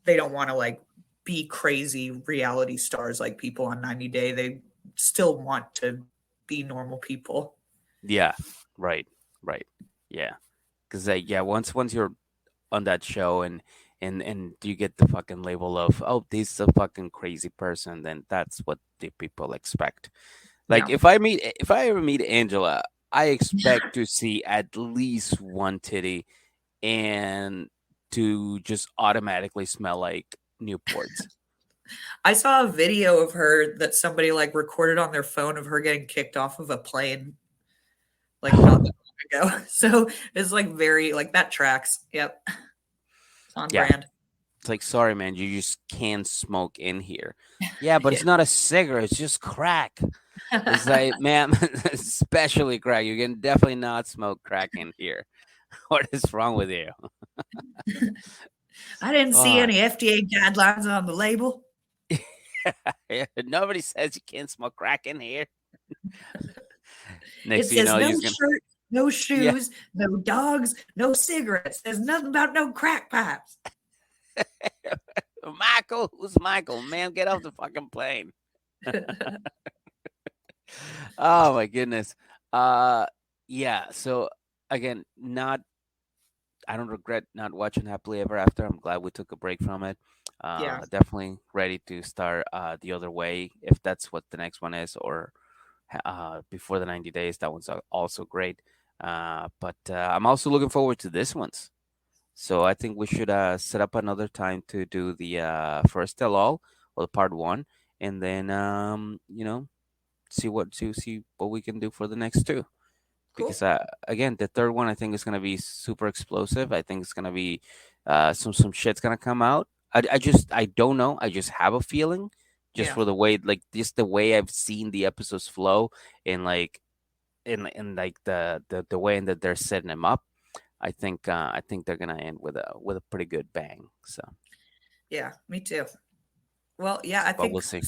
they don't want to like be crazy reality stars like people on 90 Day. They still want to be normal people. Yeah, right, right, yeah. Because yeah, once you're on that show and you get the fucking label of oh this is a fucking crazy person, then that's what the people expect. Like Yeah. if I ever meet Angela, I expect to see at least one titty and to just automatically smell like Newports. I saw a video of her that somebody like recorded on their phone of her getting kicked off of a plane like not that long ago. So it's like very like that tracks. Yep. It's on Yeah, brand. it's like sorry man, you just can't smoke in here. Yeah, but Yeah. it's not a cigarette, it's just crack. It's like, ma'am, especially crack. You can definitely not smoke crack in here. What is wrong with you? I didn't see Fuck. any FDA guidelines on the label. Nobody says you can't smoke crack in here. Next It thing you says know, no you're gonna, shirt, no yeah. shoes, no dogs, no cigarettes. There's nothing about no crack pipes. Michael, who's Michael? Man, get off the fucking plane. Oh my goodness. Uh, yeah. So again, not I don't regret not watching Happily Ever After. I'm glad we took a break from it. Yeah. Definitely ready to start the other way if that's what the next one is, or before the 90 days. That one's also great. But I'm also looking forward to this one's. So I think we should set up another time to do the first tell all or part one, and then see what we can do for the next two. Because Cool. again, the third one I think is gonna be super explosive. I think it's gonna be some shit's gonna come out. I don't know. I just have a feeling, just Yeah. for the way, like, just the way I've seen the episodes flow, and like in like the way that they're setting them up. I think they're gonna end with a pretty good bang. So, Yeah, me too. Well, yeah, I but think we'll see.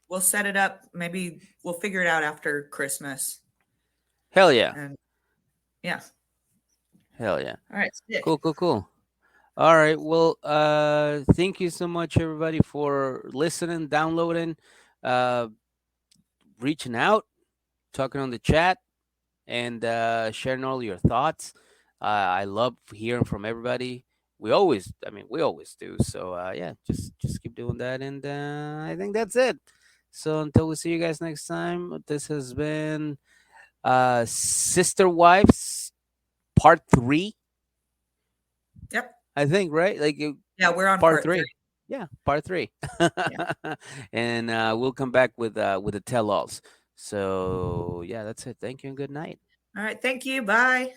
we'll set it up. Maybe we'll figure it out after Christmas. Hell yeah, And yeah. hell yeah. All right, Cool, sick. cool, cool. All right. Well, thank you so much, everybody, for listening, downloading, uh, reaching out, talking on the chat, and sharing all your thoughts. I love hearing from everybody. We always do. So yeah, just keep doing that, and I think that's it. So until we see you guys next time, this has been Sister Wives Part 3. Yep. I think, right? Yeah, we're on part part 3. 3. Yeah, part 3. Yeah. And we'll come back with the tell alls. So yeah, that's it. Thank you and good night. All right. Thank you. Bye.